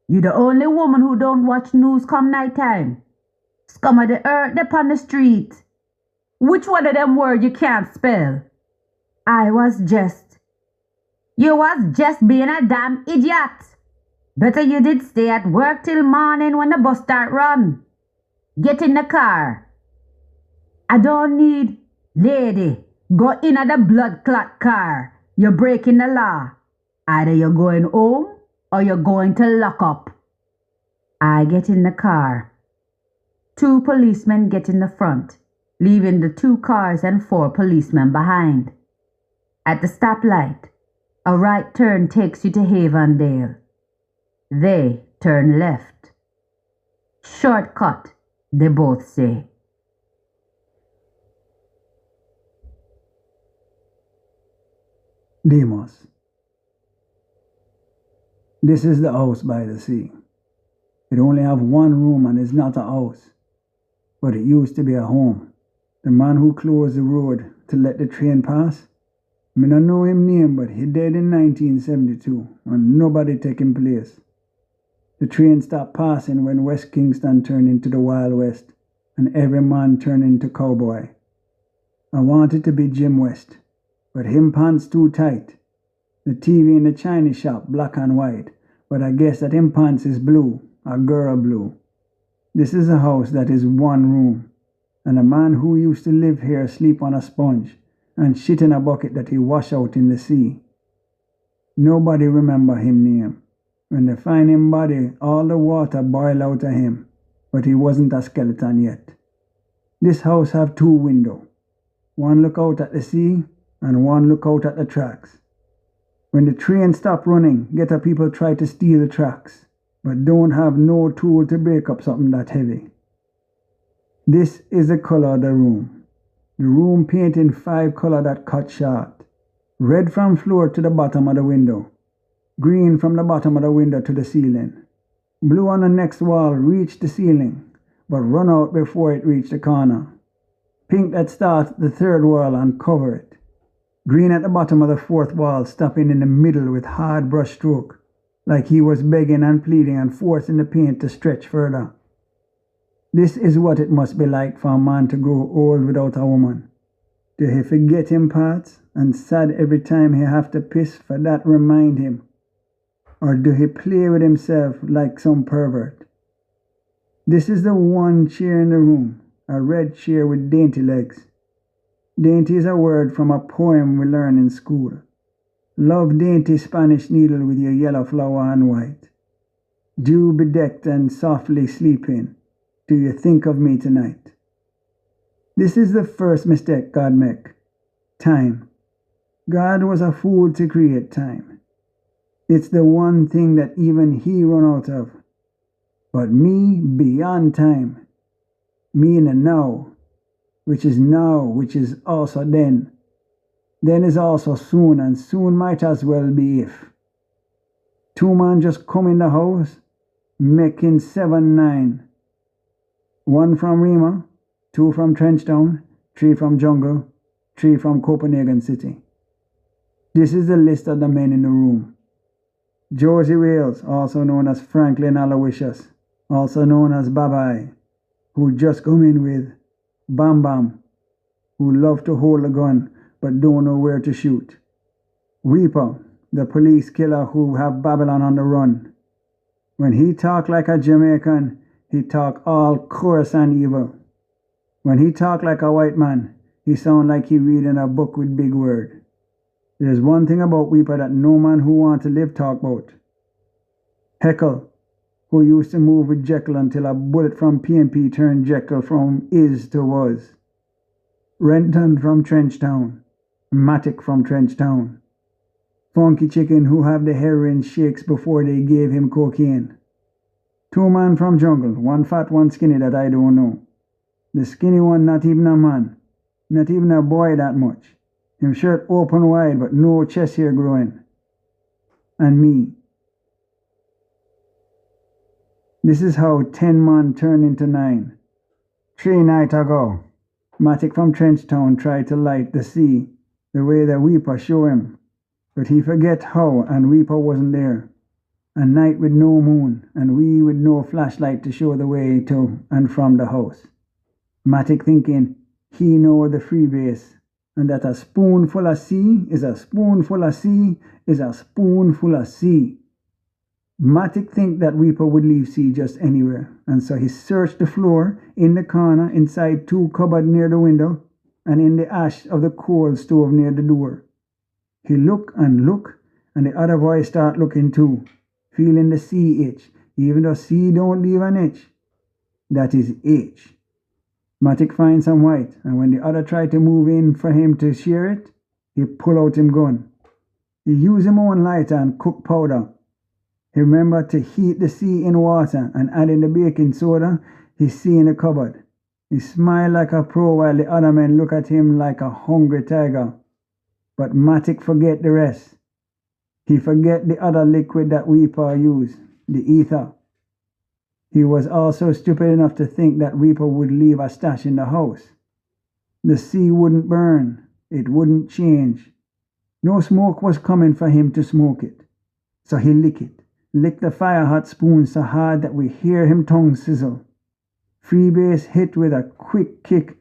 You the only woman who don't watch news come night time. Scum of the earth upon the street. Which one of them words you can't spell? You was just being a damn idiot. Better you did stay at work till morning when the bus start run. Get in the car. I don't need, lady, go in at the blood clot car. You're breaking the law. Either you're going home or you're going to lock up. I get in the car. 2 policemen get in the front, leaving the 2 cars and 4 policemen behind. At the stoplight, a right turn takes you to Havendale. They turn left. Shortcut, they both say. Deimos. This is the house by the sea. It only have 1 room and is not a house, but it used to be a home. The man who closed the road to let the train pass, me no know him name, but he died in 1972 and nobody take him place. The train stopped passing when West Kingston turned into the Wild West and every man turned into cowboy. I wanted to be Jim West, but him pants too tight. The TV in the Chinese shop black and white, but I guess that him pants is blue, a girl blue. This is a house that is 1 room, and a man who used to live here sleep on a sponge and shit in a bucket that he wash out in the sea. Nobody remember him name. When they find him body, all the water boil out of him, but he wasn't a skeleton yet. This house have 2 window. 1 look out at the sea and 1 look out at the tracks. When the train stop running, ghetto people try to steal the tracks, but don't have no tool to break up something that heavy. This is the color of the room. The room painted in 5 color that cut short. Red from floor to the bottom of the window. Green from the bottom of the window to the ceiling. Blue on the next wall reach the ceiling, but run out before it reach the corner. Pink that starts the 3rd wall and cover it. Green at the bottom of the 4th wall, stopping in the middle with hard brush stroke, like he was begging and pleading and forcing the paint to stretch further. This is what it must be like for a man to grow old without a woman. Do he forget him parts and sad every time he have to piss for that remind him? Or do he play with himself like some pervert? This is the 1 chair in the room, a red chair with dainty legs. Dainty is a word from a poem we learn in school. Love dainty Spanish needle with your yellow flower and white. Dew bedecked and softly sleeping, do you think of me tonight? This is the first mistake God make. Time. God was a fool to create time. It's the one thing that even he run out of. But me beyond time. Me in the now, which is also then. Then is also soon, and soon might as well be if. 2 man just come in the house, making 7-9. 1 from Rima, 2 from Trenchtown, 3 from Jungle, 3 from Copenhagen City. This is the list of the men in the room. Josie Wales, also known as Franklin Aloysius, also known as Babai, who just come in with Bam Bam, who love to hold a gun but don't know where to shoot. Weeper, the police killer who have Babylon on the run. When he talk like a Jamaican, he talk all coarse and evil. When he talk like a white man, he sound like he reading a book with big word. There's one thing about Weeper that no man who want to live talk about. Heckle, who used to move with Jekyll until a bullet from PMP turned Jekyll from is to was. Renton from Trenchtown. Matic from Trenchtown. Funky Chicken who have the heroin shakes before they gave him cocaine. 2 man from Jungle, 1 fat, 1 skinny that I don't know. The skinny one not even a man, not even a boy that much. Him shirt open wide but no chest hair growing. And me. This is how 10 man turned into 9. 3 nights ago, Matic from Trenchtown tried to light the sea the way that Weeper show him, but he forget how and Weeper wasn't there. A night with no moon and we with no flashlight to show the way to and from the house. Matic thinking he know the freebase and that a spoonful of sea is a spoonful of sea is a spoonful of sea. Matic think that Weeper would leave sea just anywhere, and so he searched the floor, in the corner, inside 2 cupboard near the window, and in the ash of the coal stove near the door. He look, and the other boy start looking too, feeling the C itch, even though C don't leave an itch. That is H. Matic finds some white, and when the other tried to move in for him to share it, he pull out him gun. He use him own lighter and cook powder. He remember to heat the C in water and add in the baking soda he see in the cupboard. He smile like a pro while the other men look at him like a hungry tiger. But Matic forget the rest. He forget the other liquid that Weeper used, the ether. He was also stupid enough to think that Weeper would leave a stash in the house. The sea wouldn't burn. It wouldn't change. No smoke was coming for him to smoke it. So he licked the fire-hot spoon so hard that we hear him tongue sizzle. Freebase hit with a quick kick,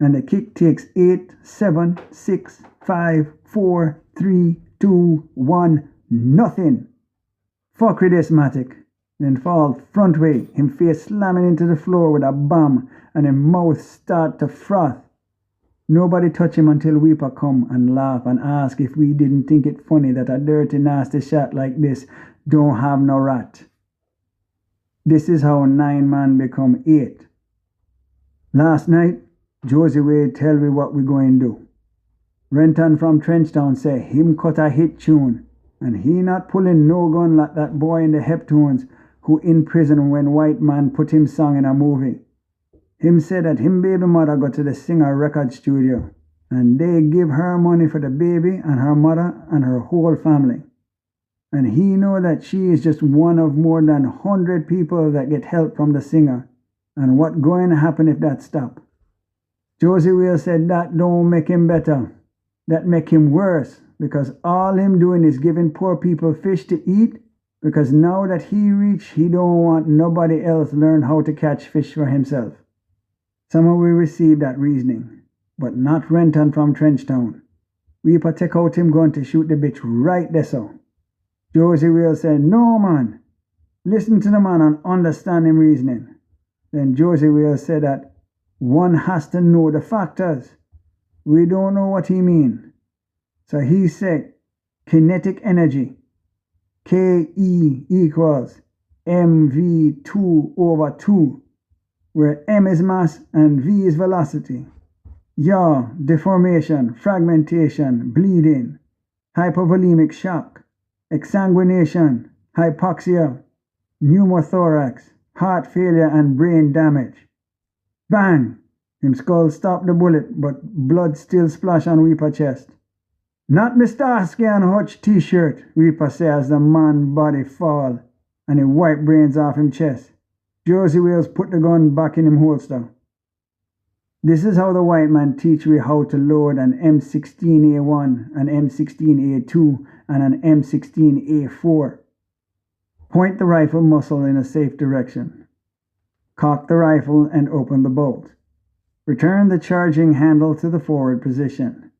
and the kick takes 8, 7, 6, 5, 4, 3, 2, 1, nothing. Fuck with this, Matic. Then fall front way, him face slamming into the floor with a bomb, and him mouth start to froth. Nobody touch him until Weeper come and laugh and ask if we didn't think it funny that a dirty nasty shot like this don't have no rat. This is how 9 man become 8. Last night, Josie Wade tell me what we going do. Renton from Trenchtown say him cut a hit tune, and he not pulling no gun like that boy in the Heptones who in prison when white man put him song in a movie. Him said that him baby mother go to the singer record studio, and they give her money for the baby and her mother and her whole family. And he know that she is just one of more than 100 people that get help from the singer, and what going to happen if that stop. Josie Whale said that don't make him better. That make him worse, because all him doing is giving poor people fish to eat, because now that he rich, he don't want nobody else learn how to catch fish for himself. Somehow we received that reasoning, but not Renton from Trenchtown. Weeper take out him gun to shoot the bitch right there so. Josie Whale said, no man, listen to the man and understand him reasoning. Then Josie Whale said that one has to know the factors. We don't know what he mean. So he said kinetic energy. Ke equals mv2/2, where m is mass and v is velocity. Yaw, deformation, fragmentation, bleeding, hypovolemic shock, exsanguination, hypoxia, pneumothorax, heart failure and brain damage. Bang! Him skull stopped the bullet, but blood still splash on Weeper chest. Not Mr. Starsky and Hutch t-shirt, Weeper say as the man body fall, and he wipe brains off him chest. Josie Wales put the gun back in him holster. This is how the white man teach we how to load an M16A1, an M16A2, and an M16A4. Point the rifle muzzle in a safe direction. Cock the rifle and open the bolt. Return the charging handle to the forward position.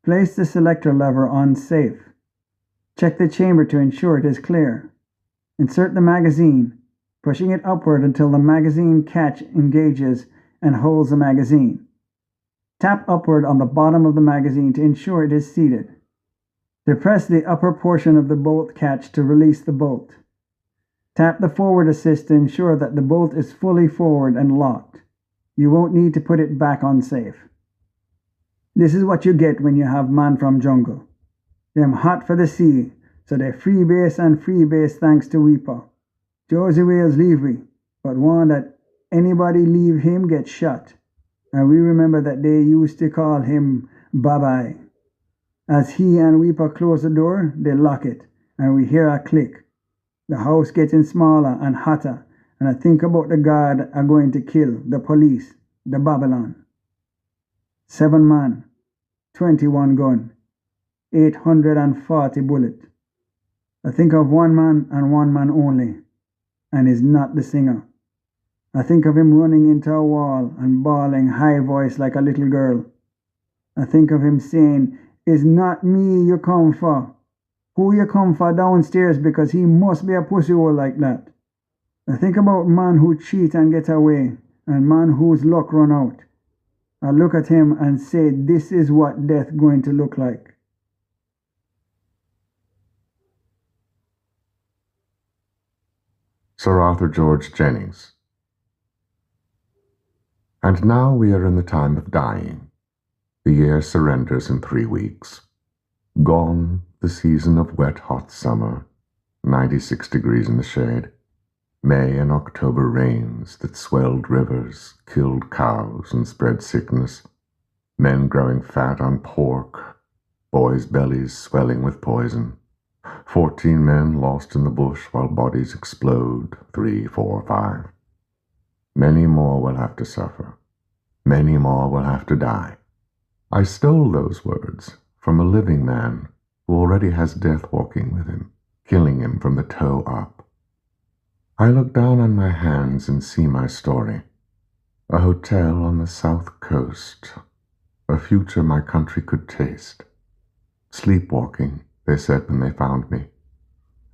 Place the selector lever on safe. Check the chamber to ensure it is clear. Insert the magazine, pushing it upward until the magazine catch engages and holds the magazine. Tap upward on the bottom of the magazine to ensure it is seated. Depress the upper portion of the bolt catch to release the bolt. Tap the forward assist to ensure that the bolt is fully forward and locked. You won't need to put it back on safe. This is what you get when you have man from jungle. Them hot for the sea, so they freebase and freebase thanks to Weeper. Josie Wales leave we, but one that anybody leave him get shot. And we remember that they used to call him Bye-Bye. As he and Weeper close the door, they lock it, and we hear a click. The house getting smaller and hotter, and I think about the guard are going to kill, the police, the Babylon. 7 man, 21 gun, 840 bullet. I think of 1 man and 1 man only, and is not the singer. I think of him running into a wall and bawling high voice like a little girl. I think of him saying, "It's not me you come for. Who you come for downstairs because he must be a pussy hole like that." I think about man who cheat and get away, and man whose luck run out. I look at him and say, this is what death going to look like. Sir Arthur George Jennings. And now we are in the time of dying. The year surrenders in 3 weeks. Gone the season of wet, hot summer, 96 degrees in the shade. May and October rains that swelled rivers, killed cows, and spread sickness. Men growing fat on pork, boys' bellies swelling with poison. 14 men lost in the bush while bodies explode, 3, 4, 5. Many more will have to suffer. Many more will have to die. I stole those words from a living man who already has death walking with him, killing him from the toe up. I look down on my hands and see my story. A hotel on the south coast, a future my country could taste. Sleepwalking, they said when they found me.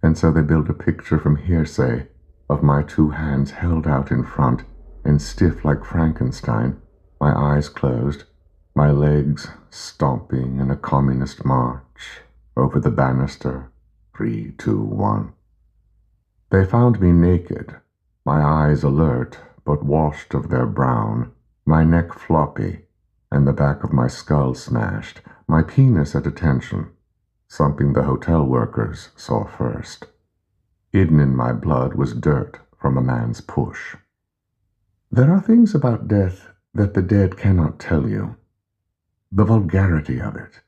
And so they built a picture from hearsay of my 2 hands held out in front and stiff like Frankenstein, my eyes closed, my legs stomping in a communist march over the banister, 3, 2, 1. They found me naked, my eyes alert but washed of their brown, my neck floppy, and the back of my skull smashed, my penis at attention, something the hotel workers saw first. Hidden in my blood was dirt from a man's push. There are things about death that the dead cannot tell you. The vulgarity of it.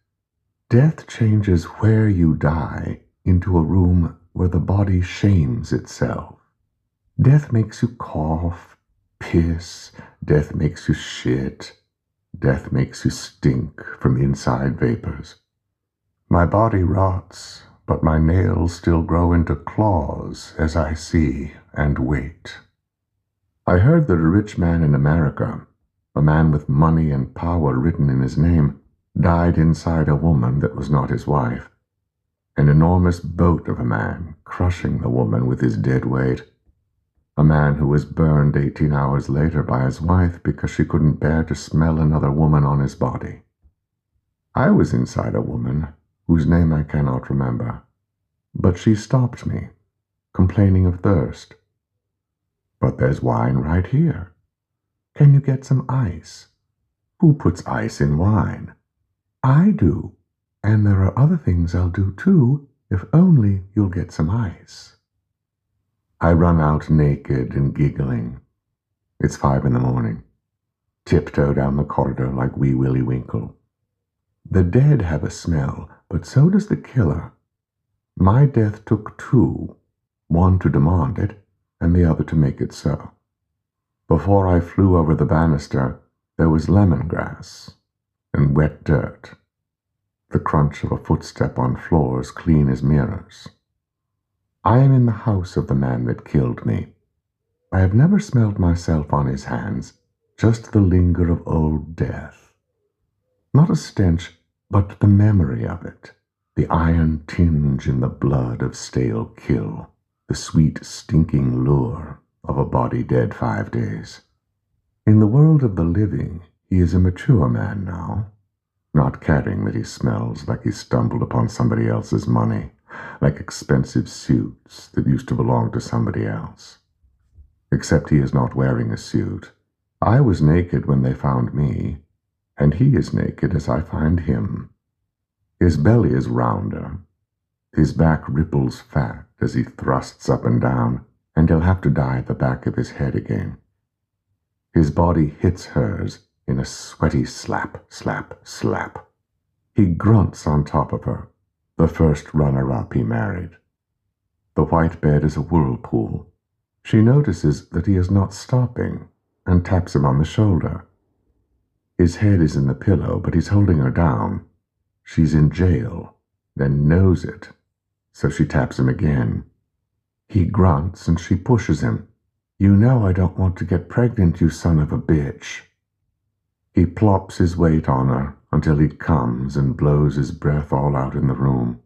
Death changes where you die into a room where the body shames itself. Death makes you cough, piss, death makes you shit, death makes you stink from inside vapors. My body rots, but my nails still grow into claws as I see and wait. I heard that a rich man in America, a man with money and power written in his name, died inside a woman that was not his wife. An enormous boat of a man crushing the woman with his dead weight. A man who was burned 18 hours later by his wife because she couldn't bear to smell another woman on his body. I was inside a woman whose name I cannot remember, but she stopped me, complaining of thirst. But there's wine right here. Can you get some ice? Who puts ice in wine? I do, and there are other things I'll do too, if only you'll get some ice. I run out naked and giggling. It's 5 in the morning. Tiptoe down the corridor like wee Willie Winkle. The dead have a smell, but so does the killer. My death took 2, one to demand it, and the other to make it so. Before I flew over the banister, there was lemongrass and wet dirt, the crunch of a footstep on floors clean as mirrors. I am in the house of the man that killed me. I have never smelled myself on his hands, just the linger of old death. Not a stench, but the memory of it, the iron tinge in the blood of stale kill, the sweet stinking lure of a body dead 5 days. In the world of the living, he is a mature man now, not caring that he smells like he stumbled upon somebody else's money, like expensive suits that used to belong to somebody else. Except he is not wearing a suit. I was naked when they found me, and he is naked as I find him. His belly is rounder. His back ripples fat as he thrusts up and down, and he'll have to die at the back of his head again. His body hits hers in a sweaty slap, slap, slap. He grunts on top of her, the first runner-up he married. The white bed is a whirlpool. She notices that he is not stopping and taps him on the shoulder. His head is in the pillow, but he's holding her down. She's in jail, then knows it, so she taps him again. He grunts and she pushes him. You know I don't want to get pregnant, you son of a bitch. He plops his weight on her until he comes and blows his breath all out in the room.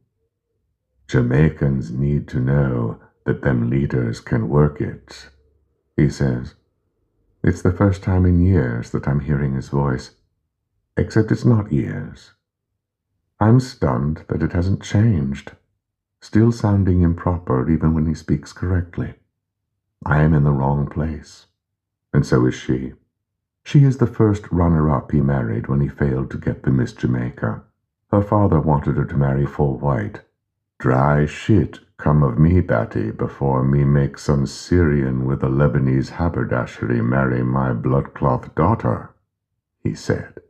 Jamaicans need to know that them leaders can work it, he says. It's the first time in years that I'm hearing his voice, except it's not years. I'm stunned that it hasn't changed, still sounding improper even when he speaks correctly. I am in the wrong place. And so is she. She is the first runner-up he married when he failed to get the Miss Jamaica. Her father wanted her to marry full white. Dry shit come of me, Batty, before me make some Syrian with a Lebanese haberdashery marry my bloodcloth daughter, he said.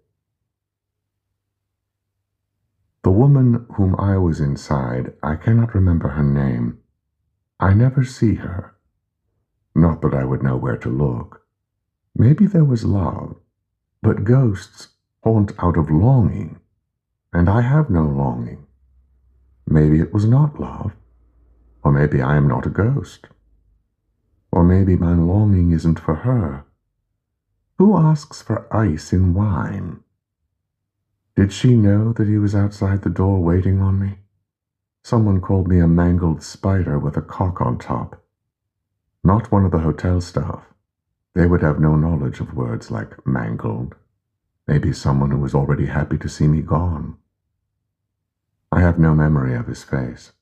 The woman whom I was inside, I cannot remember her name. I never see her. Not that I would know where to look. Maybe there was love, but ghosts haunt out of longing, and I have no longing. Maybe it was not love, or maybe I am not a ghost, or maybe my longing isn't for her. Who asks for ice in wine? Did she know that he was outside the door waiting on me? Someone called me a mangled spider with a cock on top. Not one of the hotel staff. They would have no knowledge of words like mangled. Maybe someone who was already happy to see me gone. I have no memory of his face.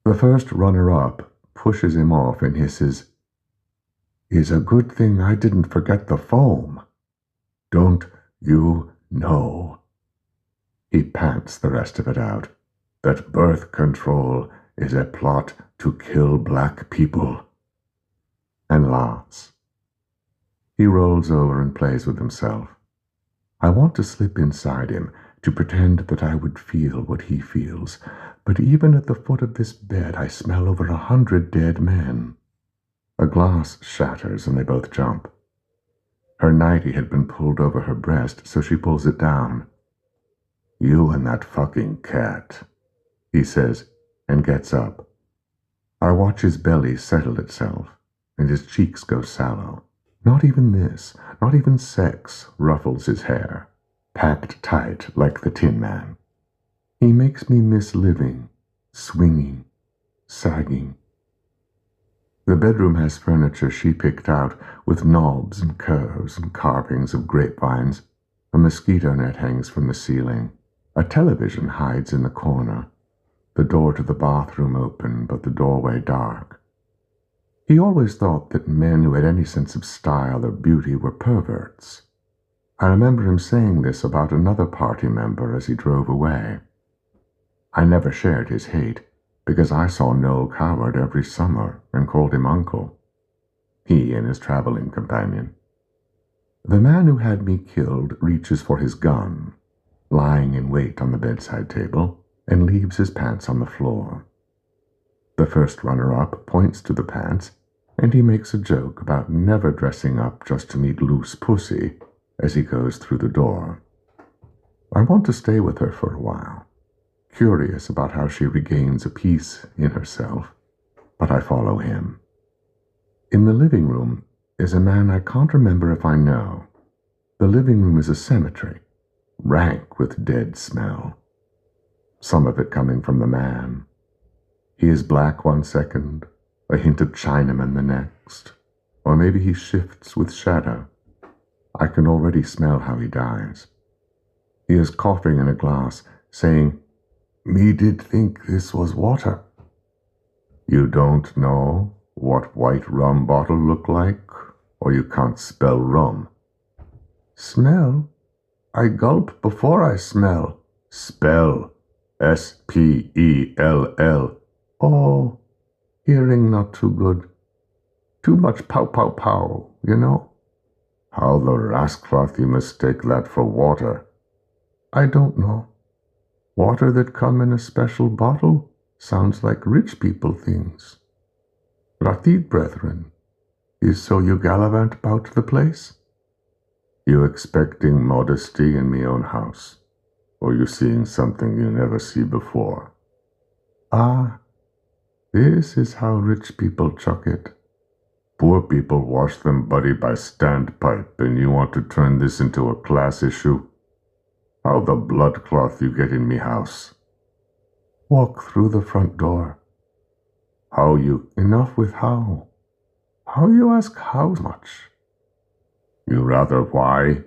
The first runner-up pushes him off and hisses, "It's a good thing I didn't forget the foam. Don't you know?" He pants the rest of it out, that birth control is a plot to kill black people, and laughs. He rolls over and plays with himself. I want to slip inside him to pretend that I would feel what he feels, but even at the foot of this bed I smell over 100 dead men. A glass shatters and they both jump. Her nightie had been pulled over her breast, so she pulls it down. "You and that fucking cat," he says, and gets up. I watch his belly settle itself, and his cheeks go sallow. Not even this, not even sex, ruffles his hair, packed tight like the Tin Man. He makes me miss living, swinging, sagging. The bedroom has furniture she picked out, with knobs and curves and carvings of grapevines. A mosquito net hangs from the ceiling. A television hides in the corner. The door to the bathroom open, but the doorway dark. He always thought that men who had any sense of style or beauty were perverts. I remember him saying this about another party member as he drove away. I never shared his hate, because I saw Noel Coward every summer and called him uncle. He and his traveling companion. The man who had me killed reaches for his gun, lying in wait on the bedside table, and leaves his pants on the floor. The first runner-up points to the pants, and he makes a joke about never dressing up just to meet loose pussy as he goes through the door. I want to stay with her for a while, curious about how she regains a peace in herself, but I follow him. In the living room is a man I can't remember if I know. The living room is a cemetery, rank with dead smell. Some of it coming from the man. He is black one second, a hint of Chinaman the next, or maybe he shifts with shadow. I can already smell how he dies. He is coughing in a glass, saying, "Me did think this was water." You don't know what white rum bottle look like, or you can't spell rum. Smell? I gulp before I smell. Spell. S-P-E-L-L. Oh, hearing not too good. Too much pow pow pow, you know? How the rascloth you mistake that for water? I don't know. Water that come in a special bottle sounds like rich people things. Ratid, brethren, is so you gallivant about the place? You expecting modesty in me own house, or you seeing something you never see before? Ah, this is how rich people chuck it. Poor people wash them buddy by standpipe, and you want to turn this into a class issue? How the bloodcloth you get in me house? Walk through the front door. How you? Enough with how. How you ask how much? You rather why?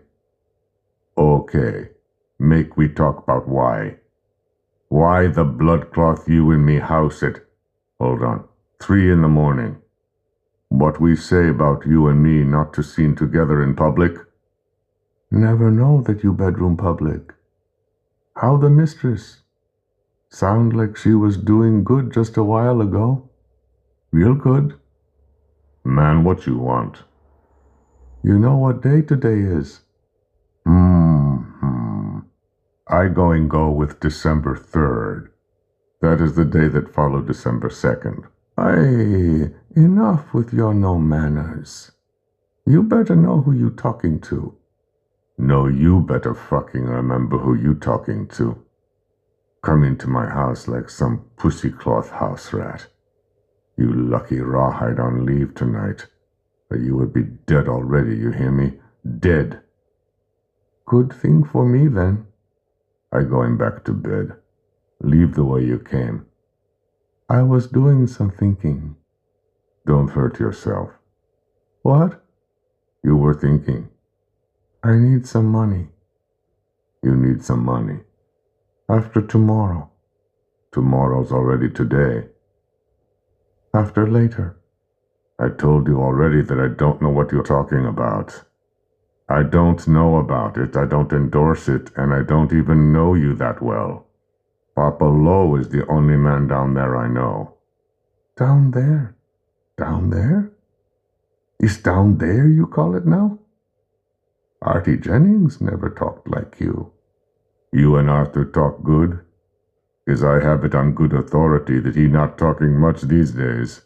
Okay, make we talk about why. Why the bloodcloth you in me house at, hold on, 3 in the morning? What we say about you and me not to seen together in public? Never know that you bedroom public. How the mistress? Sound like she was doing good just a while ago. Real good. Man, what you want? You know what day today is? I go with December 3rd. That is the day that followed December 2nd. Aye, enough with your no manners. You better know who you talking to. No, you better fucking remember who you talking to. Come into my house like some pussycloth house rat. You lucky rawhide on leave tonight, or you would be dead already, you hear me? Dead. Good thing for me, then. I going back to bed. Leave the way you came. I was doing some thinking. Don't hurt yourself. What? You were thinking. I need some money. You need some money. After tomorrow. Tomorrow's already today. After later. I told you already that I don't know what you're talking about. I don't know about it, I don't endorse it, and I don't even know you that well. Papa Lowe is the only man down there I know. Down there? Down there? Is down there you call it now? Artie Jennings never talked like you. You and Arthur talk good? 'Cause I have it on good authority that he not talking much these days.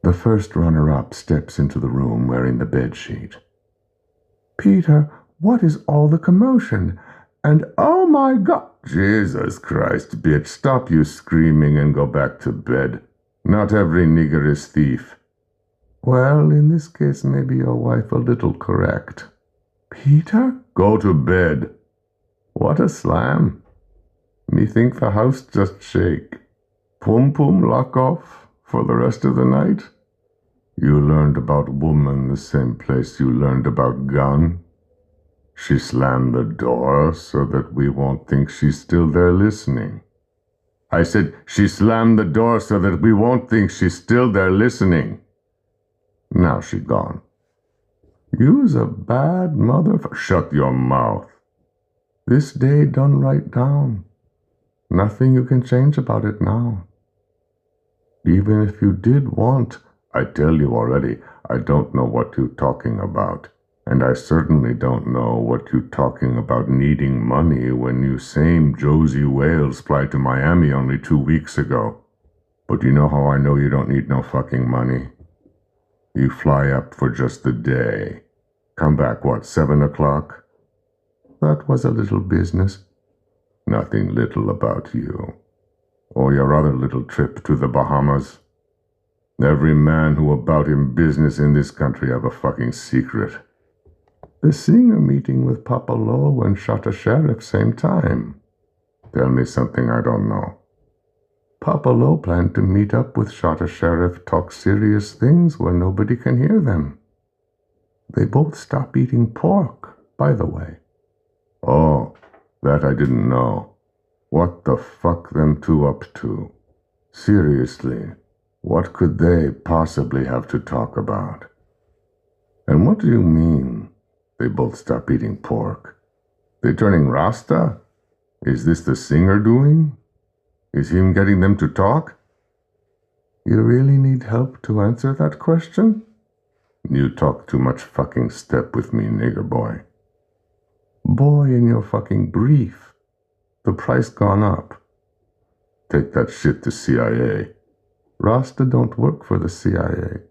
The first runner-up steps into the room wearing the bedsheet. Peter, what is all the commotion? And oh my God! Jesus Christ, bitch, stop you screaming and go back to bed. Not every nigger is thief. Well, in this case, maybe your wife a little correct. Peter? Go to bed. What a slam. Me think the house just shake. Pum lock off for the rest of the night? You learned about woman the same place you learned about gun. She slammed the door so that we won't think she's still there listening. I said she slammed the door so that we won't think she's still there listening. Now she gone. You's a bad motherfucker. Shut your mouth. This day done right down. Nothing you can change about it now. Even if you did want, I tell you already, I don't know what you talking about. And I certainly don't know what you talking about needing money when you same Josie Wales fly to Miami only 2 weeks ago. But you know how I know you don't need no fucking money? You fly up for just the day. Come back, what, 7 o'clock? That was a little business. Nothing little about you. Or your other little trip to the Bahamas. Every man who about him business in this country have a fucking secret. The singer meeting with Papa Lowe and shot a sheriff same time. Tell me something I don't know. Papa Lowe planned to meet up with Shot a Sheriff, talk serious things where nobody can hear them. They both stopped eating pork, by the way. Oh, that I didn't know. What the fuck them two up to? Seriously, what could they possibly have to talk about? And what do you mean, they both stopped eating pork? They turning Rasta? Is this the singer doing? Is him getting them to talk? You really need help to answer that question? You talk too much fucking step with me, nigger boy. Boy, in your fucking brief. The price gone up. Take that shit to CIA. Rasta don't work for the CIA.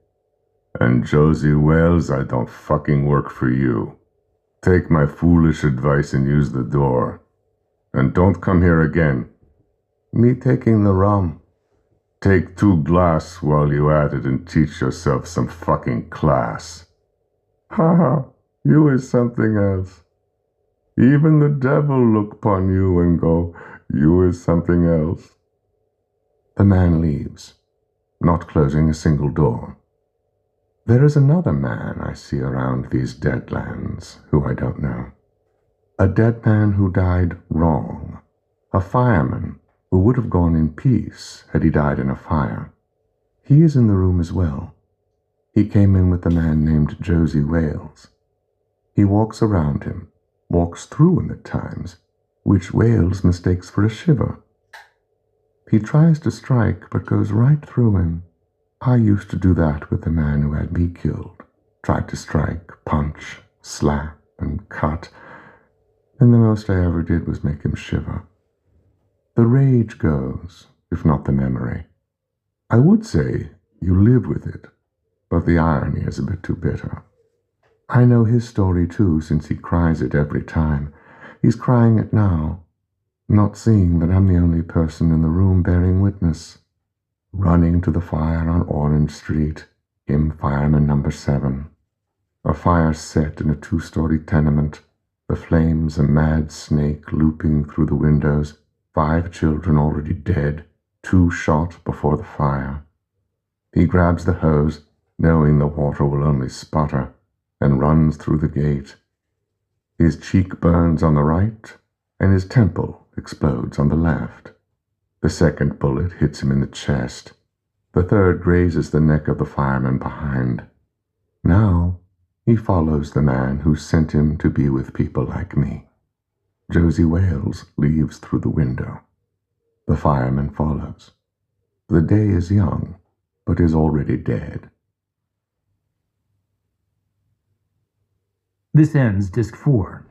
And Josie Wales, I don't fucking work for you. Take my foolish advice and use the door. And don't come here again. Me taking the rum. Take 2 glass while you at it and teach yourself some fucking class. Ha ha, you is something else. Even the devil look upon you and go, you is something else. The man leaves, not closing a single door. There is another man I see around these dead lands who I don't know. A dead man who died wrong. A fireman who would have gone in peace had he died in a fire. He is in the room as well. He came in with a man named Josie Wales. He walks around him, walks through him at times, which Wales mistakes for a shiver. He tries to strike, but goes right through him. I used to do that with the man who had me killed. Tried to strike, punch, slap, and cut, and the most I ever did was make him shiver. The rage goes, if not the memory. I would say you live with it, but the irony is a bit too bitter. I know his story too, since he cries it every time. He's crying it now, not seeing that I'm the only person in the room bearing witness. Running to the fire on Orange Street, him fireman number 7. A fire set in a 2-story tenement, the flames a mad snake looping through the windows, 5 children already dead, 2 shot before the fire. He grabs the hose, knowing the water will only sputter, and runs through the gate. His cheek burns on the right, and his temple explodes on the left. The second bullet hits him in the chest. The third grazes the neck of the fireman behind. Now he follows the man who sent him to be with people like me. Josie Wales leaves through the window. The fireman follows. The day is young, but is already dead. This ends Disc 4.